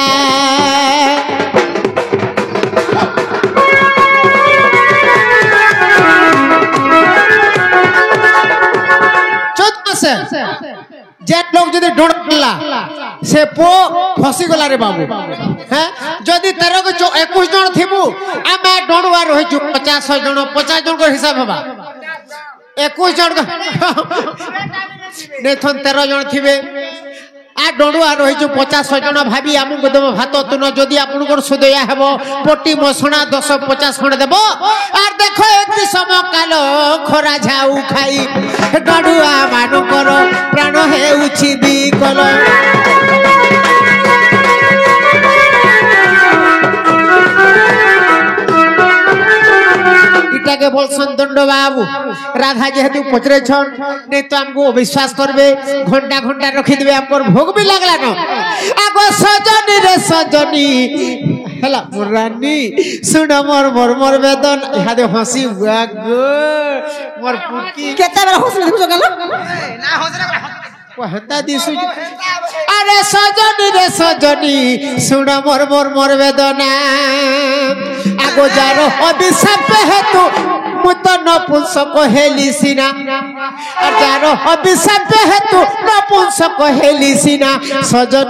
जे लोग जदी डोड़ पड़ला से पो फसी गला रे बाबू हैं जदी 13 को 21 जन थिबू आमे डोड़वा रहि छु 50 जन 50 जन को हिसाब हबा 21 जन नेथन 13 जन थिबे आ डोड़वा रहि छु 50 जन भाबी हमको देबो भात तुन जदी आपन को सुदया हेबो पोटी मसणा 10 50 खण देबो आर देखो एक समय काल खरा झाऊ खाई डडुआ मानु करो प्राण हेउछि बिकल इटा के बोलसन दंड बाबू राधा जेहेतु पचरे छन नहीं तो हमको विश्वास करबे घंटा घंटा रखी देबे हमको भोग भी लागला न आगो सजनी रे सजनी हला मुरानी सुन मोर मोर मोर वेदन हादे हंसी हुआ गो मोर पुकी केता बेला हंसले देखो गलो ना होजरा हंता दिसु अरे सजनी सुन मोर मोर मोर वेदना आगो जारो अभिशाप हेतु মু তো নপুংসক হেলি সিনা আর যার অভিশাপ হেতু নপুংসক হেলি সিনা সজন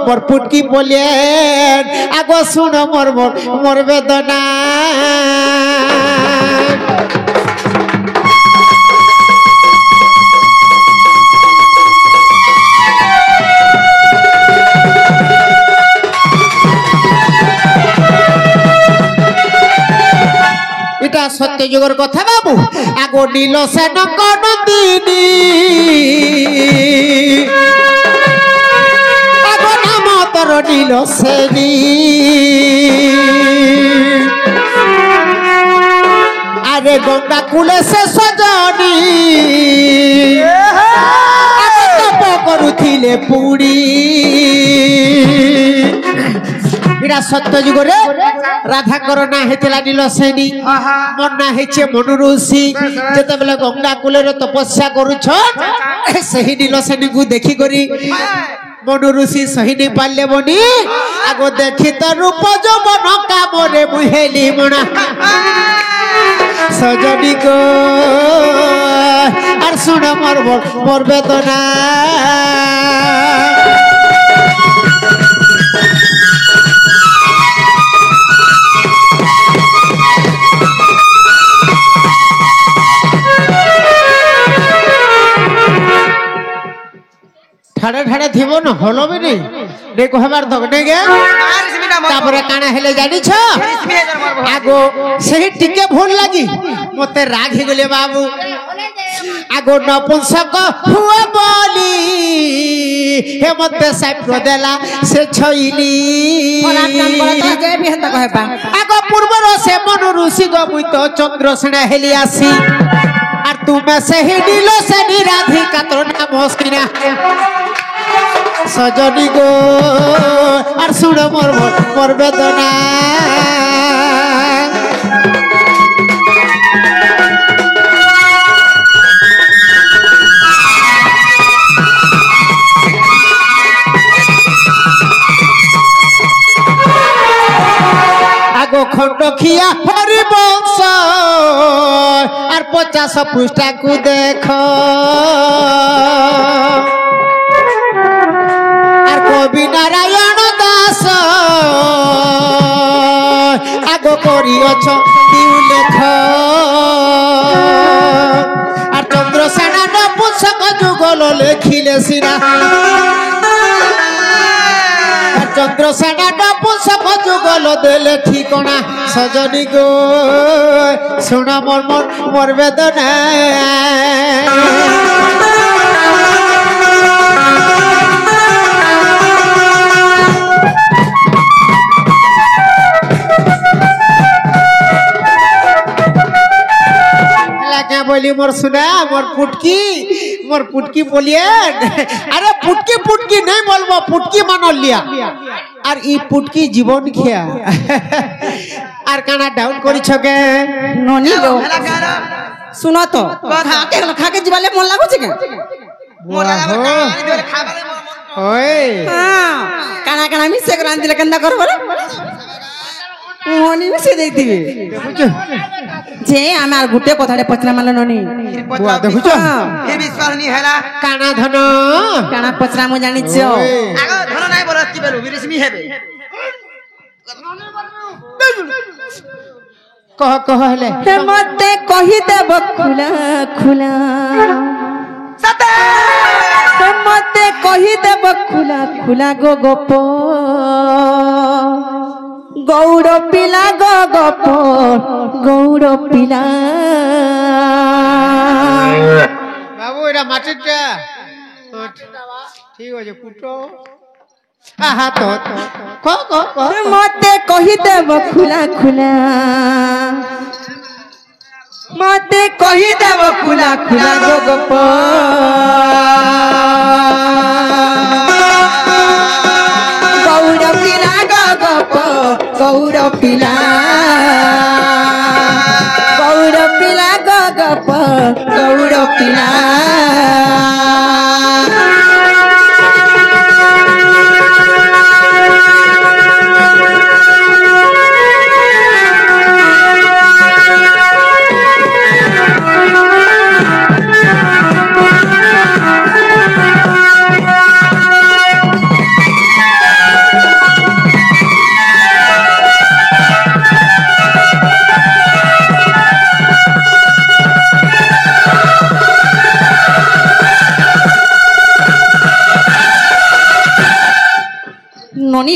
মোর পুটকি বলেন আগ শুন মোর মোর মোর বেদনা এটা সত্য যুগের কথা বাবু আগ নীল সেন কোন দিনী আগ নাম তোর নীল সেনী আরে গঙ্গা কুলে সে সজনী তপ করুଥିଲେ পুরী এটা সত্য যুগরে রাধাঙ্কর না হয়েছিল নীল সেনী মোর না হয়েছে মনু ঋষি যেতবেলে গঙ্গা কূলের তপস্যা করুছ সেই নীল সেনী কু দেখি করি মনু ঋষি সহি নি পারলে বনি আগ দেখি তো রূপ যৌবন কামরে মুহেলি মনা সজনী গো আর শুন মোর মোর বেদনা ঠাড়ে ঠাড়ে থিব না হলো বি নেই দেখো হবার দগনে গে তারপরে কানা হেলে জানিছ আগো সেই টিকে ভুল লাগি মতে রাগ হে গলে বাবু আগো নপুংসক হুয়া বলি হে মতে সাইপ্র দেলা সে ছইলি আগো পূর্বর সে মনু ঋষি গো মুই তো চন্দ্রসেনা হেলি আসি আর তুমি সেই নীল সেনী রাধিকা তোর নাম হসকিনা সজনী গো আর শুন মোর মোর বেদনা আগো খণ্ডখিয়া হরিবংশ আর 50 পৃষ্ঠাকু দেখ আর কবি নারায়ণ দাস আগ করিଅছ দিউ লেখ আর চন্দ্রসেনা নপুংসক যুগল লেখিলে সিনা চন্দ্রসেনা নপুংসক যুগল দেলে ঠিকনা সজনী গো শুন মোর মোর মোর বেদনা বলি মোর শুনা মোর পুটকি বলিয়ে আরে পুটকি পুটকি नहीं বলবো পুটকি মানল লিয়া আর ই পুটকি জীবন খেয়া আর কানা ডাউন করিছ কে ননি গো শুনো তো খাকে জিবালে মন লাগুছে কে ওই কানা কানা মিশে করে আনদিলে কেন্দা করব রে মনি মিশে দেইতিবে যে আমার গুটে কথারে পচরা মাল ননি বুয়া দেখুছ হে বিশ্বাস নি হেলা কানা ধন কানা পচরা মু জানিছ আগ ধন নাই বল কি বলু বিরেশমি হেবে কহ কহ হেলে হে মতে কহি দেব খুলা খুলা সতে হে মতে কহি দেব খুলা খুলা গো গোপ গৌর পিলা গো গোপ গৌর পিলা বাবু এটা মাটিটা ঠিক আছে কুটো আহা তো মতে কহি দেব খুলা খুলা মতে কহি দেব খুলা খুলা গো গোপ গৌর পিলা গো গোপ গৌর পিলা গৌর পিলা গো গোপ গৌর পিলা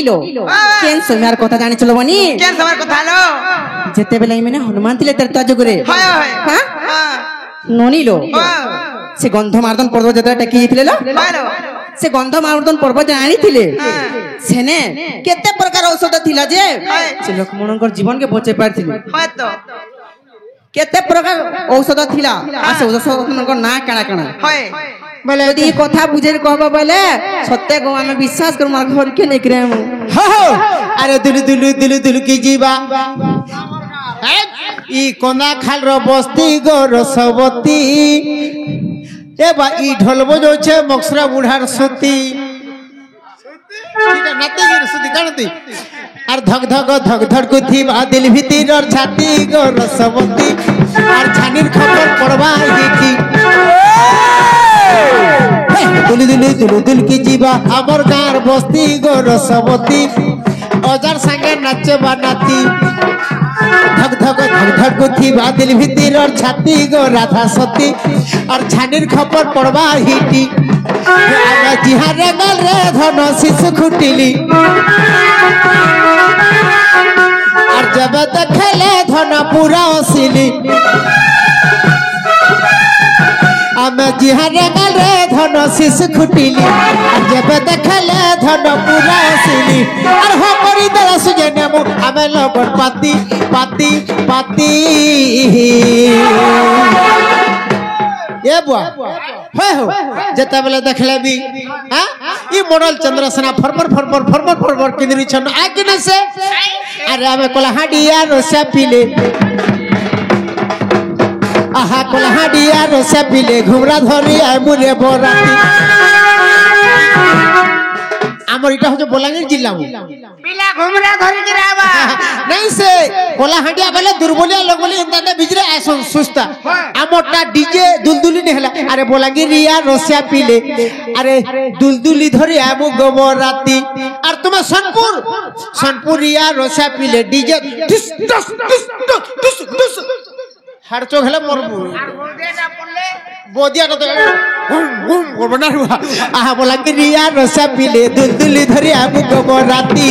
ননিলো কেন সময়ের কথা জানিছিল বনি কেন সময় কথা হলো যেতে বেলা মানে হনুমান ଥିଲେ তের তাজ করে হয় হয় হ্যাঁ হ্যাঁ ননিলো হ্যাঁ ସେ ଗନ୍ଧମାର୍ଦ୍ଦନ ପର୍ବ ଯେତେବେଳେ ଟେକି ଯାଇଥିଲେ ଲୋ ହ୍ୟାଲୋ ସେ ଗନ୍ଧମାର୍ଦ୍ଦନ ପର୍ବ ଯେ ଆଣିଥିଲେ ସେନେ କେତେ ପ୍ରକାର ଔଷଧ ଥିଲା ଯେ ସେ ଲୋକମାନଙ୍କର ଜୀବନକେ ବଞ୍ଚେଇ ପାରିଥିଲେ হয় তো କେତେ ପ୍ରକାର ଔଷଧ ଥିଲା ଆଉ ସେ ଔଷଧମାନଙ୍କର ନାଁ କାଣା କାଣା হয় ବୋଲେ ଯଦି ଏ କଥା ବୁଝେଇ କହିବ ବୋଇଲେ ସତ୍ୟ କହ ଆମେ ବିଶ୍ୱାସ କରୁ ମୋର ଘରକେ ନେଇକିରି ମୁଁ हो हो अरे दुलु दुलु दुलु दुलु की जीवा ई कोना खाल रो बस्ती गो रसवती ए बा ई ढोल बजो छे मक्सरा बुढ़ार सुती ठीक है नती गिर सुती कानती আর ধক ধক ধক ধড়কুথি বা দিল ভিতর আর ছাতি গো রসবতী আর ছানির খবর পড়বা কি দুলু দুলু দুলু দুল কি জীবা আমার গাঁর বস্তি গো রসবতী অজার সঙ্গে নাচে বানাতি ধক ধক ধক ধড়কুথি বা দিল ভিতর আর ছাতি গো রাধা সতী আর ছানির খবর পড়বা হিটি আমরা জিহারে গল রে ধন শিশু খুটিলি আর जब देखले धन पूरा असली आमे जिहारे गले धन शिश खुटिली और जब देखले धन पूरा असली और हो करी देला सुजने मु आमे लगन पाती पाती पाती ए बुआ हो जेता बेले देखले भी हां ई मॉडल चंद्रसेना फरफर फरफर फरफर फरफर किंदरी छन आ किने से अरे आमे कोल्हाडिया रोसे पीले आहा कोल्हाडिया रोसे पीले घुमरा धरी आ मुरे बोराती आमर इटा हो बलांगीर जिल्ला पिला घुमरा धरि गिरावा नहीं से कोल्हाडिया गले दुर्बलिया लोग बोले इंता बिजरे आसन सुस्ता आमोटा डीजे दुलदुली ने हला अरे बलांगीरिया रोसिया पीले अरे दुलदुली धरी आमु गोबराती और तुम सोनपुरिया रोसिया पीले डीजे टुस टुस टुस टुस टुस हर चोक हला मोरबू আর গোদেটা পড়লে बोदिया तो घूम घूम बना हुआ आहा बलांगीरिया रोसिया पीले दुलदुली धरी आमु गोबराती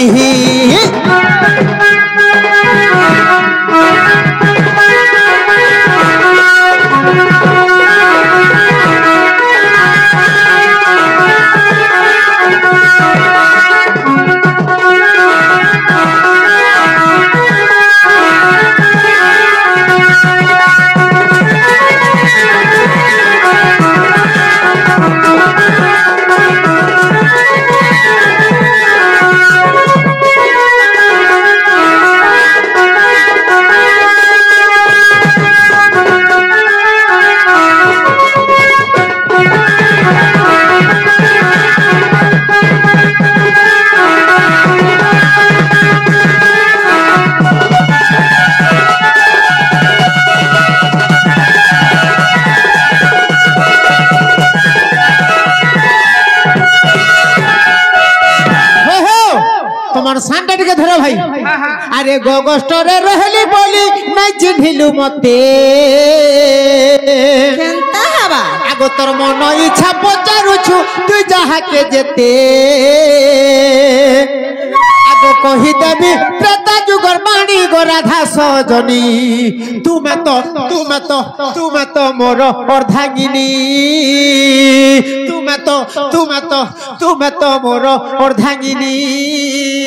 তোমার সান্ডাটিকে ধরো ভাই আরে গগস্টরে রহলি বলি নাই চিহ্নিলু মতে কেনতা হবা আগো তোর মন ইচ্ছা পচারুছু তুই যাহাকে যেতে আগো কহি দেবি ত্রেতা যুগর বাণী গো রাধা সজনী তুমে তো মোর অর্ধাঙ্গিনী তুমে তো মোর অর্ধাঙ্গিনী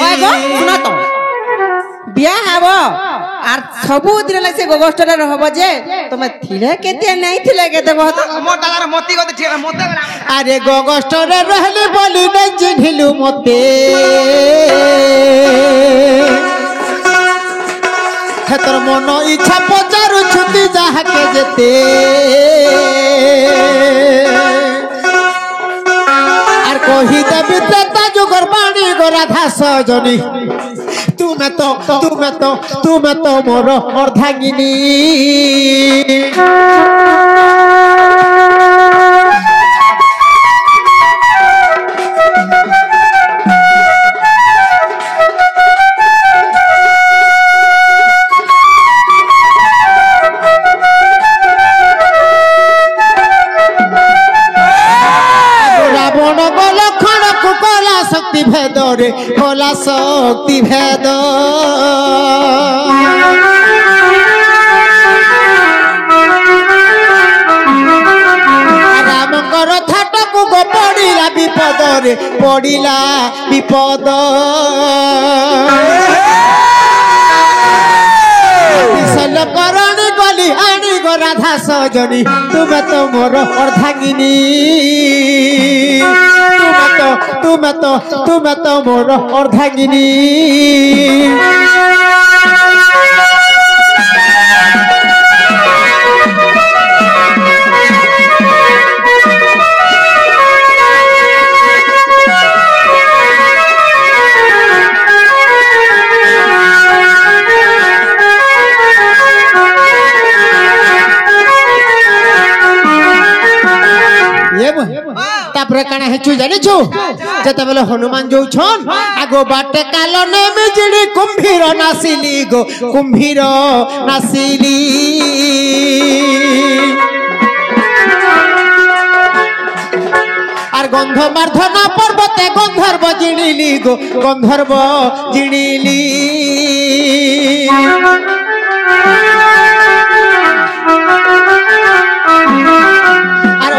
হয় গো শুন তো বিয়া হব আর সবু দিন লাগছে গোগষ্টরে রহব যে তুমি থিলে কেতে নাই থিলে কেতে কহত মোর দাদার মতি গতে ঠিক মতে আরে গগষ্টরে রহলি বলি নাই চিহ্নিলু মতে হে তোর মন ইচ্ছা পচারুছু তুই যাহাকে যেতে আর কহি দেবি ত্রেতা যুগর বাণী গো রাধা সজনী তুমে তো মোর অর্ধাঙ্গিনী রাবণ গো লক্ষণ কুকলা শক্তি শক্তি ভেদ রে কলা শক্তি ভেদ রামଙ୍କର ଥାଟକୁ গো ପଡ଼ିଲା ବିପଦରେ ପଡ଼ିଲା ବିପଦ ବିଶଲ କରଣୀ ଗଲି ଆଣି ଗୋ ରାଧା ସଜনী ତୁମେ ତ ମୋର ଅର୍ଦ୍ଧାଙ୍ଗିନୀ ତୁମେ ତ ମୋର ଅର୍ଦ୍ଧାଙ୍ଗିନୀ तापरे काना हेचु जानिछु जेतेबेले हनुमान जोछन आगो बाटे कालो ने बिजली कुंभीर नासिली गो कुंभीर नासिली आर गंध मार्धना पर्वते गंधर्व जिणिली गो गंधर्व जिणिली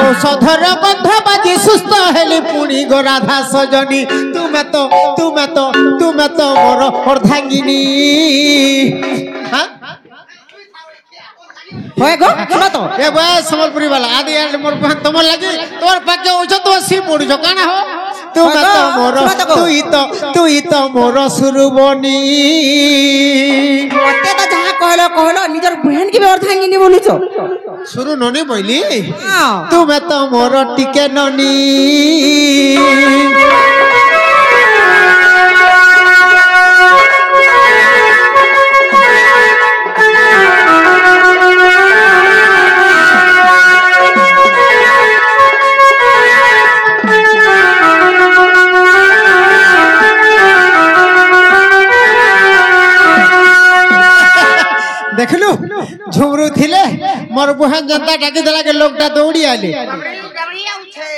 औषधर गंध बाजी सुस्थ हेली पुणी गो राधा सजनी तुमे तो मोर अर्धांगिनी होय गो सुनो तो ए बे संबलपुरी वाला आदि यार मोर बहन तुम लगी तोर पाके ओछो तो सी पड़ी जो काना हो तू ही तो मोर सुरबनी मते तो जहां कहलो निजर बहन की अर्धांगिनी बोलुछो सुरु ननी बोली तुमे तो मोर टिके ननी देखलु झुमरू थिले मोर बहन जनता डाकी देला के लोकटा दौड़ी आले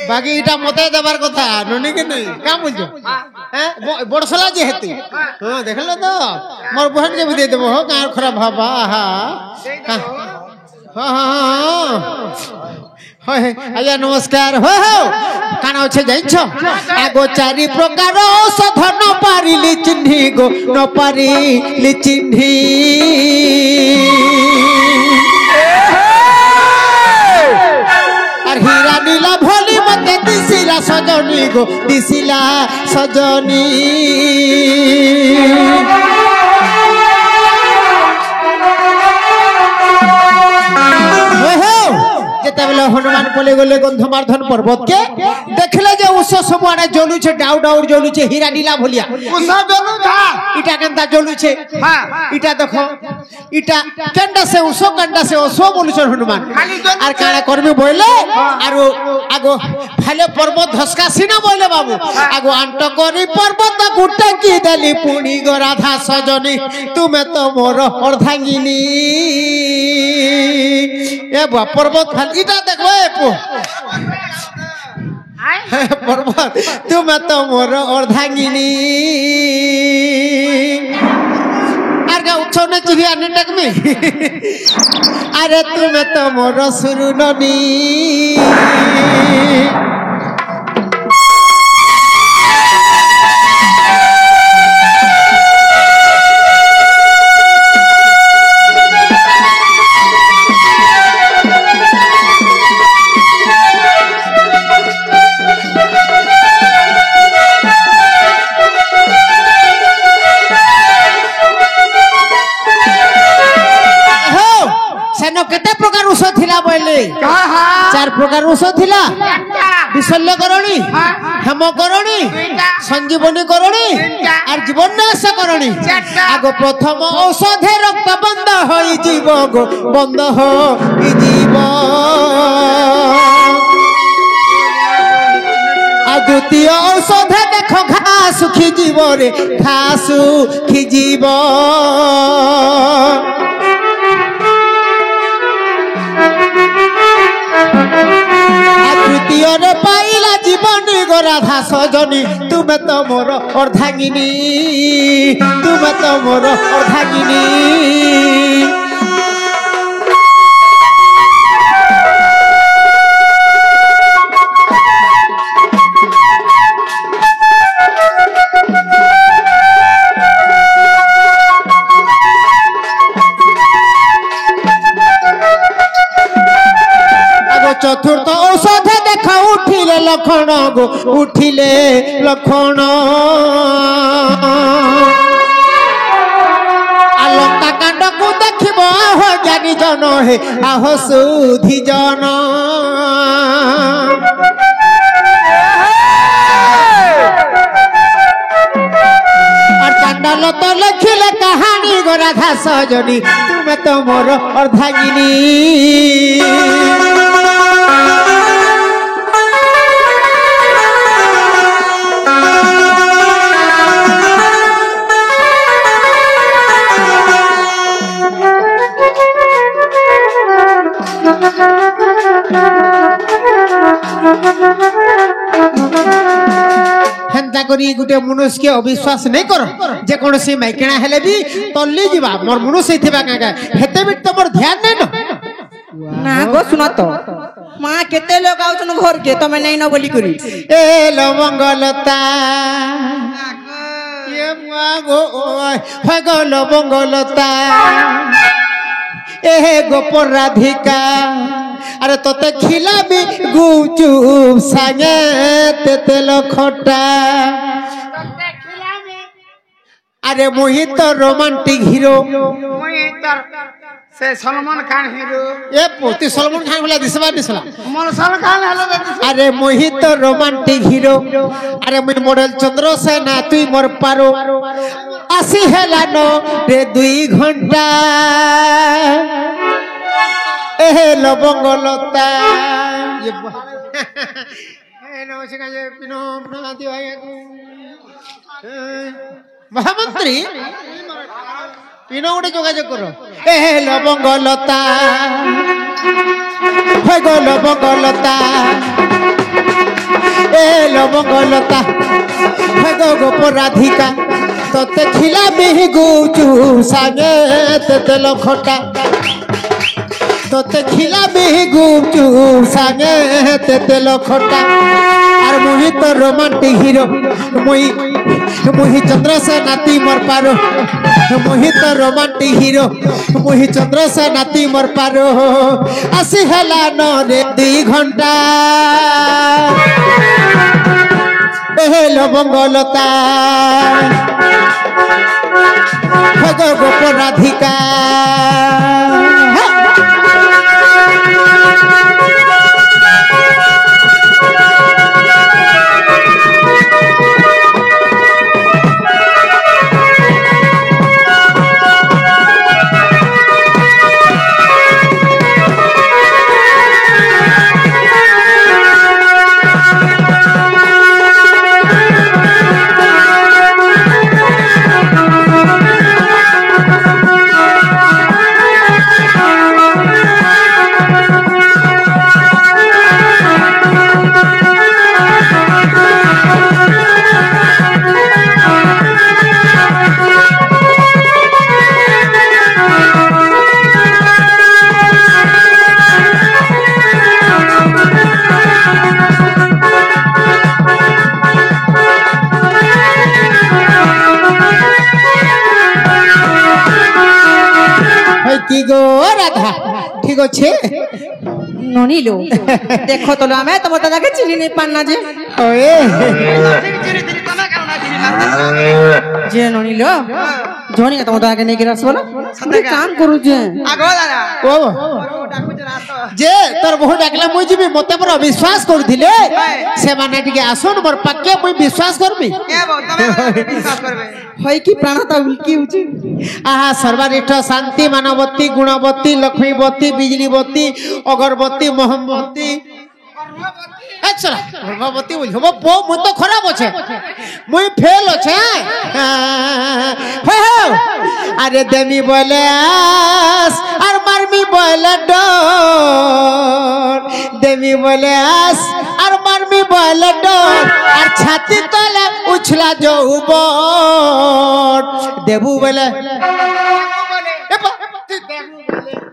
बाकी इटा मते देबार कथा ननी के नहीं का बुझो हैं बड़सला जे हेतु हां देखलो तो मोर बहन के भी दे देबो हो का खराब भाबा हां हां आया नमस्कार हो काना अच्छे जाइछ आगो चारि प्रकार औषध न पारिली चिन्ही गो न पारिली चिन्ही और हीरा नीला भोली मते दिसिला सजनी गो दिसिला सजनी जेतेबेले हनुमान पले गले गंधमार्धन पर्वत के देखले जे उस सब आने जलुछे डाउ डाउ जलुछे हीरा नीला भलिया उस जलु था इटा केनता जलुछे हां इटा देखो इटा केंडा से उसो केंडा से ओसो बोलुछे हनुमान आर काना करबे बोले आरो आगो फाले पर्वत धसकासी ना बोले बाबू आगो आंट करी पर्वत गुटे की देली पुणी गो राधा सजनी तुमे तो मोर अर्धांगिनी ए बा पर्वत इटा देखो ए पो पर्वत तुम तो मोर अर्धांगिनी आरगा उछो न चिड़िया नेटक में अरे तुम तो मोर सुरुननी केते प्रकार उस थिला बोले चार प्रकार उस थिला विशल्य करणी हेम करणी संजीवनी करणी और जीवननाश करणी आगो प्रथम औषधे रक्त बंद होई जीव गो बंद होई जीव आ द्वितीय औषधे देखो घा सुखी जीव रे घा सुखी जीव तृतीय पाइला जीवन गो রাধা সজনী তুমি তো মোর অর্ধাঙ্গিনী তুমি তো মোর অর্ধাঙ্গিনী চতুর্থ ঔষধে দেখা উঠিলে লক্ষণ গো উঠিলে লক্ষণ লঙ্কা কাণ্ডକୁ ଦେଖିବ আহ জ্ঞানী জন হে আহ সুধি জন আর চাণ্ডাল তো লেখিলে কাহানি গো রাধা সজনী তুমি তো মোর অর্ধাঙ্গিনী হেন্তা করি গোটে মনুষ্যকে অবিশ্বাস নাই কর যে কোনসি মাইকিনা হেলে বি তল্লি যা মোর মনুষ্য হইথিবা কাকা হেতে বি তোমার ধ্যান নাই না গো শুন তো মা কেতে লোক আউছন ঘরকে তুমি নাই ন বলি করি এ লবঙ্গলতা এ মুয়া গো হয় গো লবঙ্গলতা এ গোপর রাধিকা আরে তোতে খিলাবি গুচুপ সাঙে তেতেল খটা আরে মোহিত রোমান্টিক হিরো से सलमान खान हीरो এ পতি সলমন খান বলে দিছবা দিছলা मलसल खान हेलो আরে মোহিত রোমান্টিক হিরো আরে মুই মডেল চন্দ্রসেনা তুই মোর পারো আসি হেলান রে 2 ঘন্টা এ লবঙ্গলতা নমস্কার পিনো প্রণাতি ভাই মহামন্ত্রী পিনো গোটে যোগাযোগ কর এ লবঙ্গলতা হয় গো লবঙ্গলতা এ লবঙ্গলতা হয় গো গোপর রাধিকা তোতে খিলাবি গুচু সাগে তেতেল খটা তোতে খিলাবি গুচু সাগে তেতেল খটা আর মোহিত রোমান্টিক হিরো মুহি চন্দ্রসেনা তুই মোর পারো মোহিত রোমান্টিক হিরো মুহি চন্দ্রসেনা তুই মোর পারো আসি হেলা নে 2 ঘন্টা এ লবঙ্গলতা ভগ গোপর রাধিকা কি গো রাধা ঠিক আছে ননিলো দেখো তো আমি তোমার দাদাকে চিনি নেই পান না যে ওয়ে যে ননিলো জনি তোমার দাদাকে নেই গিরাস বলো কাম করু যে আগো দাদা ও যে তোর বহু ডাকলা মুই যিবি মতে মোর অবিশ্বাস করছিলে সেমানে টিকে আসুন মোর পাকে মুই বিশ্বাস করবি এ বউ তুমি বিশ্বাস করবে হয় কি প্রাণতা উল্কি উঠি আহা সর্বানিষ্ঠ শান্তি মানবতী গুণবতী লক্ষ্মীবতী বিজলীবতী অগরবতী মোহম্মতী আচ্ছা গর্ভবতী বুঝব বউ মুই তো খারাপ আছে মুই ফেল আছে আরে দেমি বলে আস আর মারমি বলে ডর দেমি বলে আস আর মারমি পারবি বলে ডর আর ছাতি তলে উছলা যৌবন দেবু বলে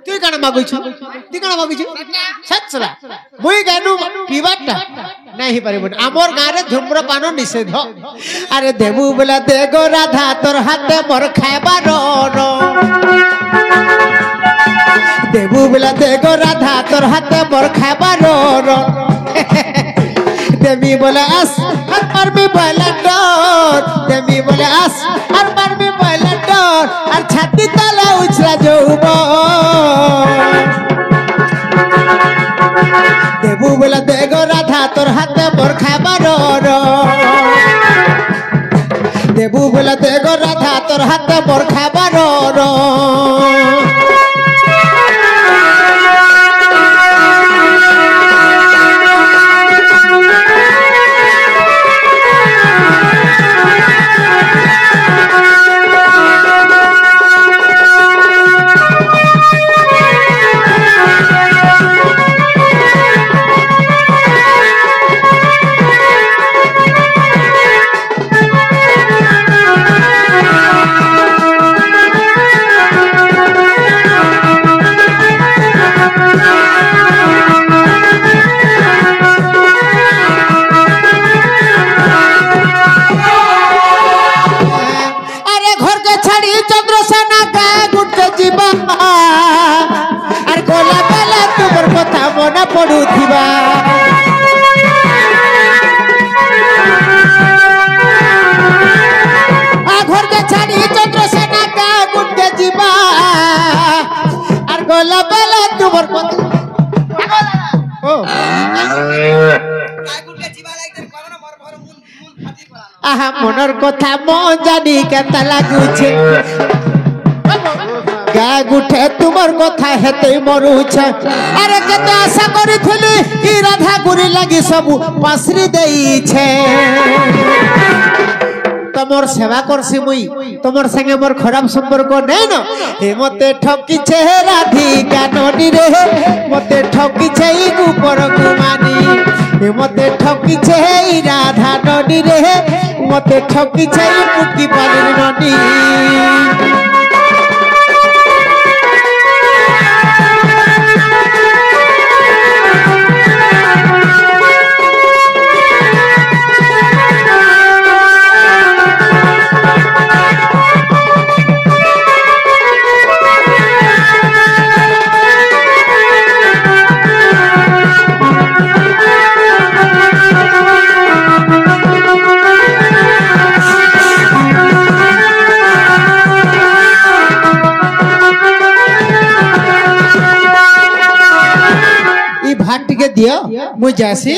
তুই কানা মাগুছু সচ্ছলা মুই গানু পিবাটা নাই পারিব আমর গাঁরে ধূম্রপান নিষেধ আরে দেবু বলে দে গো রাধা তোর হাতে মোর খাইবার দেবু বলে দে গো রাধা তোর হাতে মোর খাইবার দেবী বলে আস আর পারবি বলে ডর দেবী বলে আস আর পারবি বলে ডর আর ছাতি তলে উছলা যৌবন দেবু বলে দে গো রাধা তোর হাতে মোর খাইবার দেবু বলে দে গো রাধা তোর হাতে মোর খাইবার আর গোলা বেলা তোমার কথা মনে পড়ুথিবা ঘরকে ছাড়ি চন্দ্রসেনা কা গুটকে ଯିବା আর গোলা বেলা তোমার কথা আহা মনের কথা মন জানি কেতা লাগুছে গা গুঠে তোমার কথা হেতে মরুছে আরে কেতে আশা করিছিলি কি রাধা গুরি লাগি সবু পাসরি দেইছে তোমার সেবা করছি মুই তোমার সঙ্গে মোর খারাপ সম্পর্ক নেই না হে মতে ঠকিছে রাধিকা নদী রে মতে ঠকিছে গুপর গুমানি হে মতে ঠকিছে রাধা নদী রে মতে ঠকিছে পুকি পালির নদী টিকে দিও মুই যাসি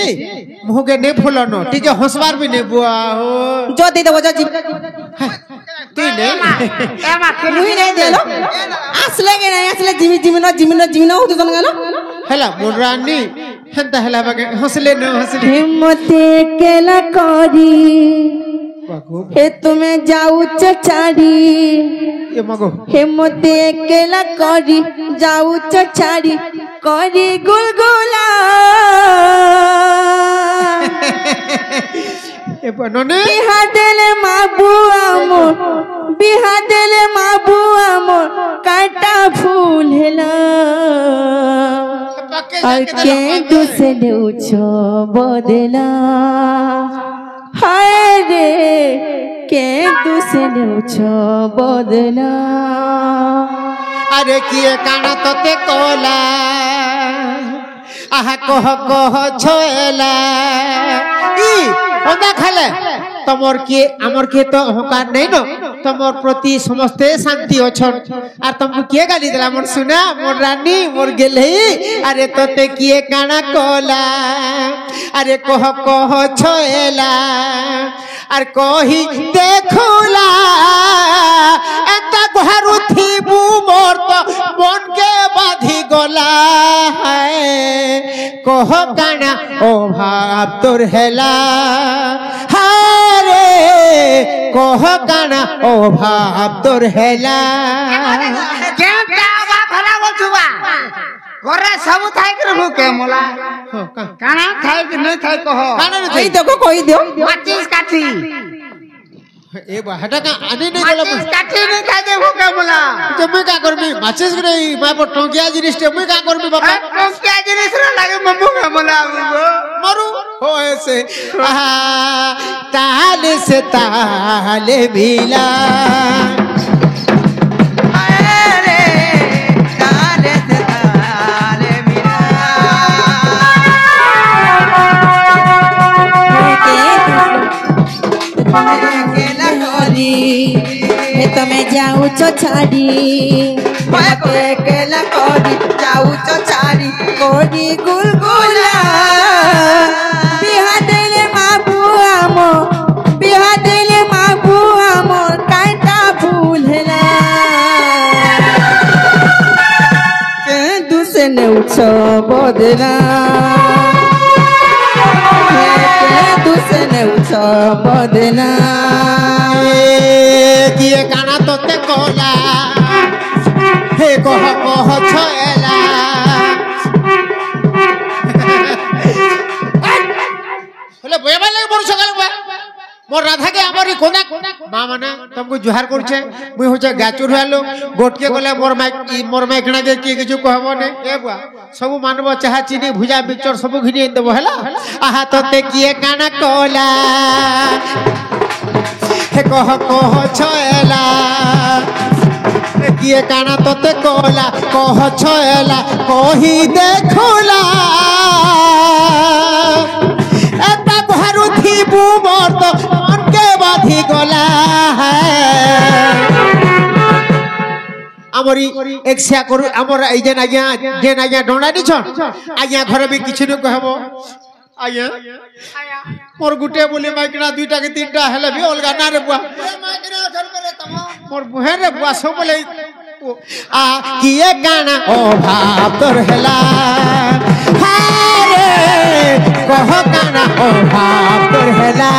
মুহকে নে ফুলনো টিকে হসবার বি নে বুয়া হো যদি দেব যদি তুই নে মুই নাই দেলো আসলে কে নাই আসলে জিমিনো হতো তন গেল হেলা মোর রানী হেন্তা হেলা বাগে হসলে ন হসলে হিম্মতে কেলা করি হে তুমি যাউছ ছাড়ি এ মাগো হিম্মতে কেলা করি যাউছ ছাড়ি করি গুলগুলা এ বননে বিহা দেলে মাবু আমর কাটা ফুল হেলা আর কে দুসরে উছো বদলা হায় রে কে দুসরে উছো বদলা আরে কিয়ে কানা তোতে কোলা আহা কহ ছয়লা ই ওদা খালে তোমার কি আমার কি তো অহংকার নেই না তোমার প্রতি সমস্ত শান্তি অছন আর তুমি কে গালি দিলা মোর শুনা মোর রানী মোর গেলে আরে তোতে কিয়ে কানা কোলা আরে কহ ছয়লা আর কহি দেখুলা এটা ঘরু থিবু মোর তো মনকে বাঁধি গলা কহ কানা ও ভাব তোর হেলা হারে কহ কানা ও ভাব তোর হেলা কেন তা বা খরা বলছুবা घरे सब थाई कर भूखे मोला काना थाई कि नहीं थाई कहो এই দেখো কই দিও माचिस काठी ए बा हटा का आने नहीं बोला माचिस काठी नहीं खाई दे भूखे मोला तो मैं क्या करबी माचिस रे मैं पर टोकिया जिनिस टे मैं क्या करबी बाबा कौन क्या जिनिस रे लागे मम्मू के मोला मरू हो ऐसे ताल से ताल मिला अरे ताले से ताले मिला अकेला করি তুমি যাউছ ছাড়ি अकेला करी जाऊ तो चारी করি গুলগুলা বিহা দিলে মাবু আমো বিহা দিলে মাবু আমর কাইটা ভুল হেলা কে দুসে নেউছ বদলা কে দুসে নেউছ বদলা किए गाना तो ते कोला हे कह छेला बोले बोया भाई लगे बड़ सकाल बा मोर राधा के आबारी कोना मां माने तुमको जुहार करछे मुई होचे गाचुर हालो गोटके गले मोर माइक ना के की किछु कहबो ने ए बुआ सब मानबो चाहा चीनी भुजा मिक्सचर सब घिनी देबो हला आहा तो ते किए गाना कोला हे कह छेला किए काना तोते कोला कह छेला कही देखोला एता घरु थीबू मोर तो मन के बाधी गला हमरी एक सिया करू हमर आई जेन आज्ञा डोंडा नी छन आज्ञा घर भी किछु न कहबो आज्ञा मोर गुटे बोले माइकना दुईटा के तीनटा हेले भी अलगा ना रे बुआ माइकना घर करे तम मोर बुहे रे बुआ सब बोले आ किए गाना ओ भाव तोर हेला हारे कह गाना ओ भाव तोर हेला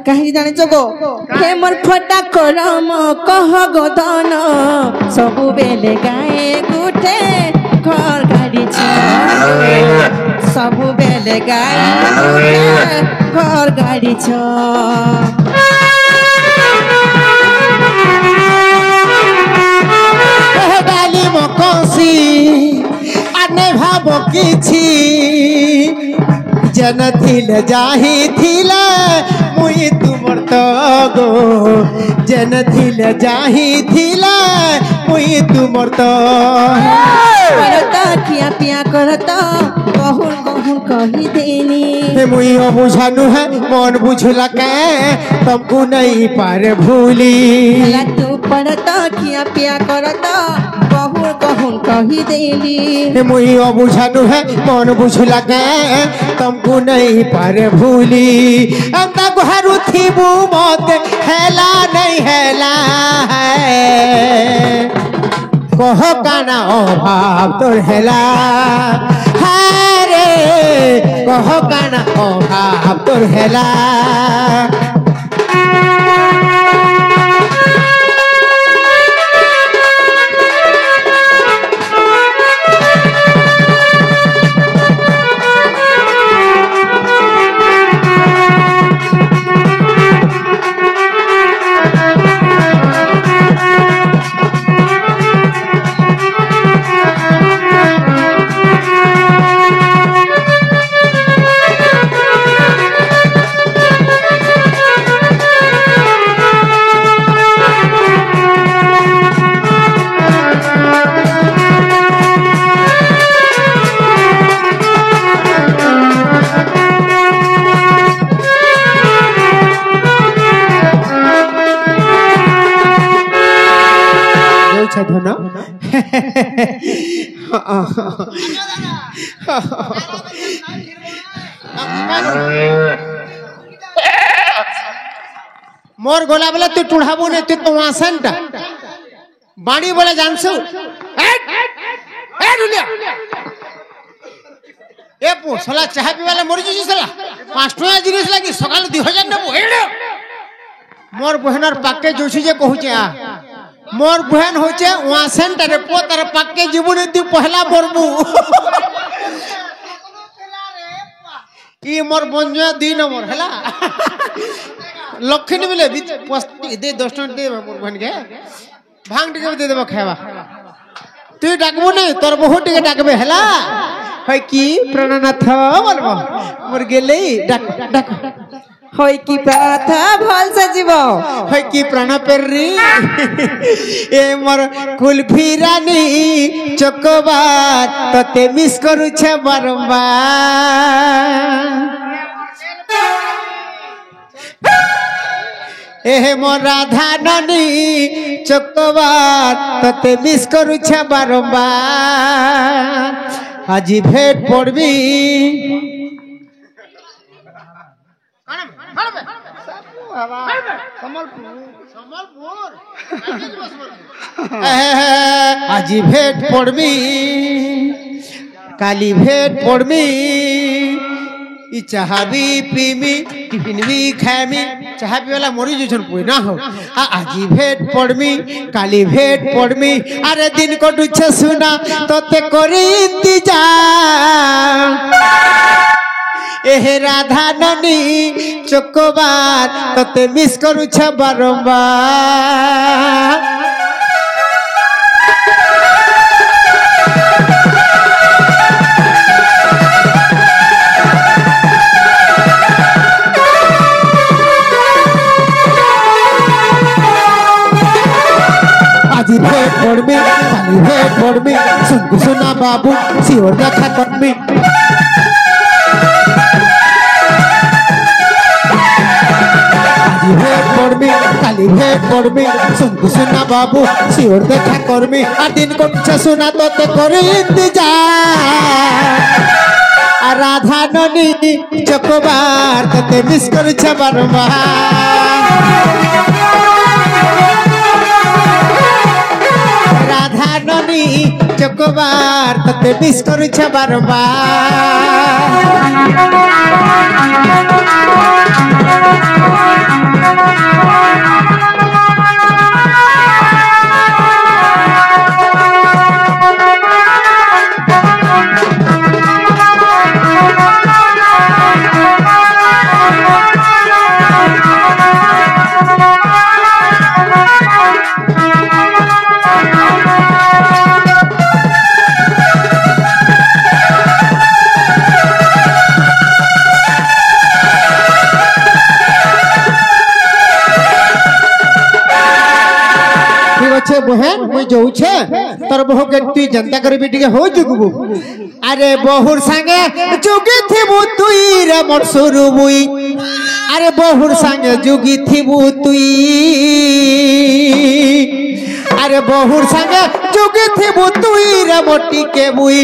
कहीं जाने जगो हे मोर फटा करम कह गोदन सबु बेले गाए गुटे घर गाड़ी छ सबु बेले गाए गुटे घर गाड़ी छ डाली मकसी आने भाबो किछि जन थिल जाही थिला मुई तुमर तो गो जन थिल जाही थिला मुई तुमर तो करता किया पिया करता बहुन बहुन कही देनी हे मुई बुझानु है मन बुझला के तुमको नहीं पार भूली हला तू पड़ता किया पिया करता बहुन बहुन कही देली हे मुई बुझानु है मन बुझला के तुमको नहीं पार भूली अंता गुहारू थीबू मत हेला नहीं हेला है कह काना अभाव तोर हेला हारे कह काना अभाव तोर हेला আছে ধন মোর গলা বলে তুই টুড়াবু নে তুই তো আসেনটা বাড়ি বলে জানছু এ পু শালা চাহা পিবালে মরি যাইছি শালা 5 টাকা জিনিস লাগি সকাল 2000 নেবো মোর বহনর পাকে যোছি যে কহুছে মোর বহন হচ্ছে ওয়াসেন্টারে পো তার পাকে জীবনে তুই পহলা পড়বু ই মোর বঞ্জা 2 নম্বর হেলা লক্ষিণী বলে দে 10 টাকা দে মোর বহনকে ভাঙ টিকে দে দেব খাইবা তুই ডাকবো না তোর বহু টিকে ডাকবে হেলা হয় কি প্রাণনাথ বলবো মোর গেলেই ডাক ডাক হয় কি প্রাথা ভালসে জীব হয় কি প্রাণ পেরি এ মোর কুলফি রানী চকবার ততে মিস করুছে বারম্বার এ মোর রাধা নানী চকবার ততে মিস করুছে বারম্বার আজি ভেট পড়বি আজি ভেট পড়বি কালি ভেট পড়বি ই চাহাবি পিমি টিফিন বি খাইমি চাহা পিওলা মরি যাচ্ছন পুই না হো আজি ভেট পড়মি কালি ভেট পড়মি আরে দিন কটুছে শুনা তোতে করি ইন্তজার এহে রাধা ননী চকবার তোতে মিস করুছ বারম্বার আজি ভেট পড়বি কালি ভেট পড়বি শুনবি শোনা বাবু শিওর দেখা করবি আজি ভেট পড়বি কালি ভেট পড়বি শুনবি শোনা বাবু শিওর দেখা করবি আর দিন করছে শোনা তোতে করে ইন্তজার আর রাধা ননী চকবার তোতে মিস করছে বারবার রাধা ননী চকবার তোতে মিস করছে बहन मुई जाऊछे तोर बहु के तु जनता करबी टिके हो जुगबू अरे बहुर संगे जुगी थिबू तुई रे मोर सुरुबुई अरे बहुर संगे जुगी थिबू तुई अरे बहुर संगे जुगी थिबू तुई रे मोटी के बुई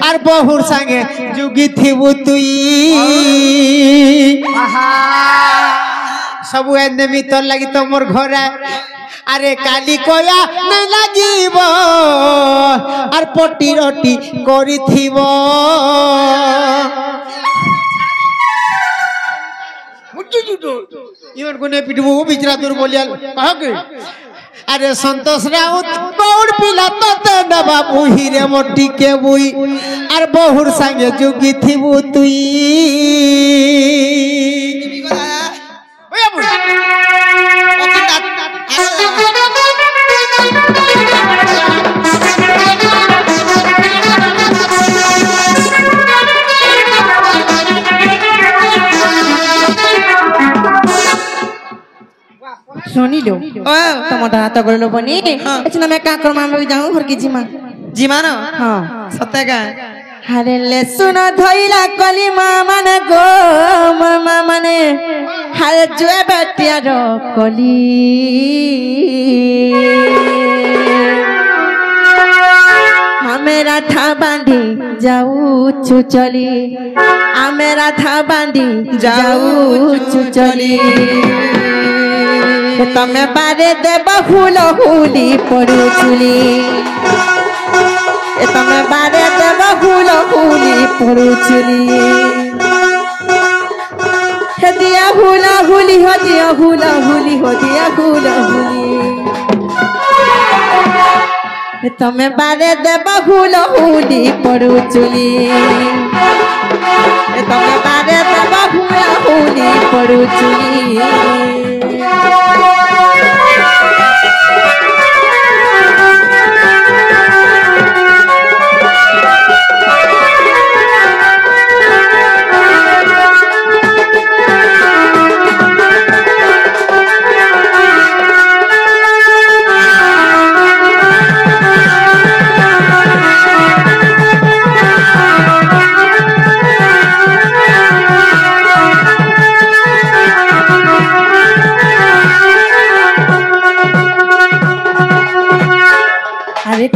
और बहुर संगे जुगी थिबू तुई सबु एने मी तोर लागि तो मोर घर अरे काली कोया नहीं लागिब और पटी रोटी करी थिबो इवन कोने पिटबू बिचरा दूर बोलिया कह के अरे संतोष राउत बौड़ पिला तो नबा बुही रे मोटी के बुई और बहुर संगे जुगी थिबू तुई सुनी लो तुम हाथ कर बनी अच्छा मैं का कर मामा भी जाऊं घर की जीमा जीमा ना हां सत्य का अरे ले सुनो धइला कली मामा ने गो मामा ने हाय जुए बेटिया रो कली রাধা বাঁধি যাউছু চলি আমি রাধা বাঁধি যাউছু চলি তুমি বারে দেব ফুল হুলি পড়ু চুলি তুমি বারে দেব ফুল হুলি পড়ু চুলি দিয়া হুলা হুলি হো দিয়া হুলা হুলি হো দিয়া হুলা হুলি তুমি বারে দেব ফুল হুলি পড়ু চুলি তুমি বারে দেব ফুল হুলি পড়ু চুলি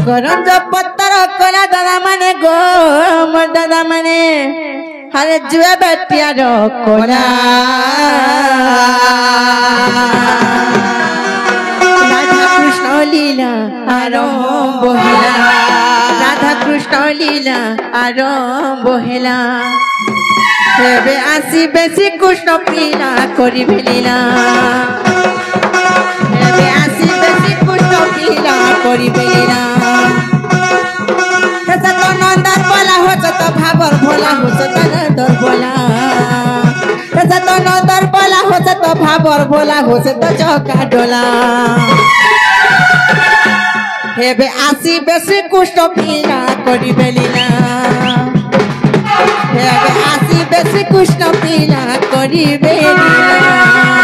করঞ্জ পত্তর কলা দাদা মানে গো মোর দাদা মানে আরে জুয়া বেটিয়ার কলা রাধা কৃষ্ণ লীলা আরম্ভ হেলা রাধা কৃষ্ণ লীলা আরম্ভ হেলা হেবে আসিবে শ্রীকৃষ্ণ পীড়া করিবে লীলা হেবে আসিবে শ্রীকৃষ্ণ পীড়া করিবে লীলা নন্দর বলা হচ্ছে তো ভাবর ভোলা হচ্ছে তো নন্দর বলা তো নন্দর বলা হচ্ছে তো ভাবর ভোলা হচ্ছে তো চকা ডোলা হেবে আসিবে শ্রীকৃষ্ণ পীড়া করিবে লীলা হেবে আসিবে শ্রীকৃষ্ণ পীড়া করিবে লীলা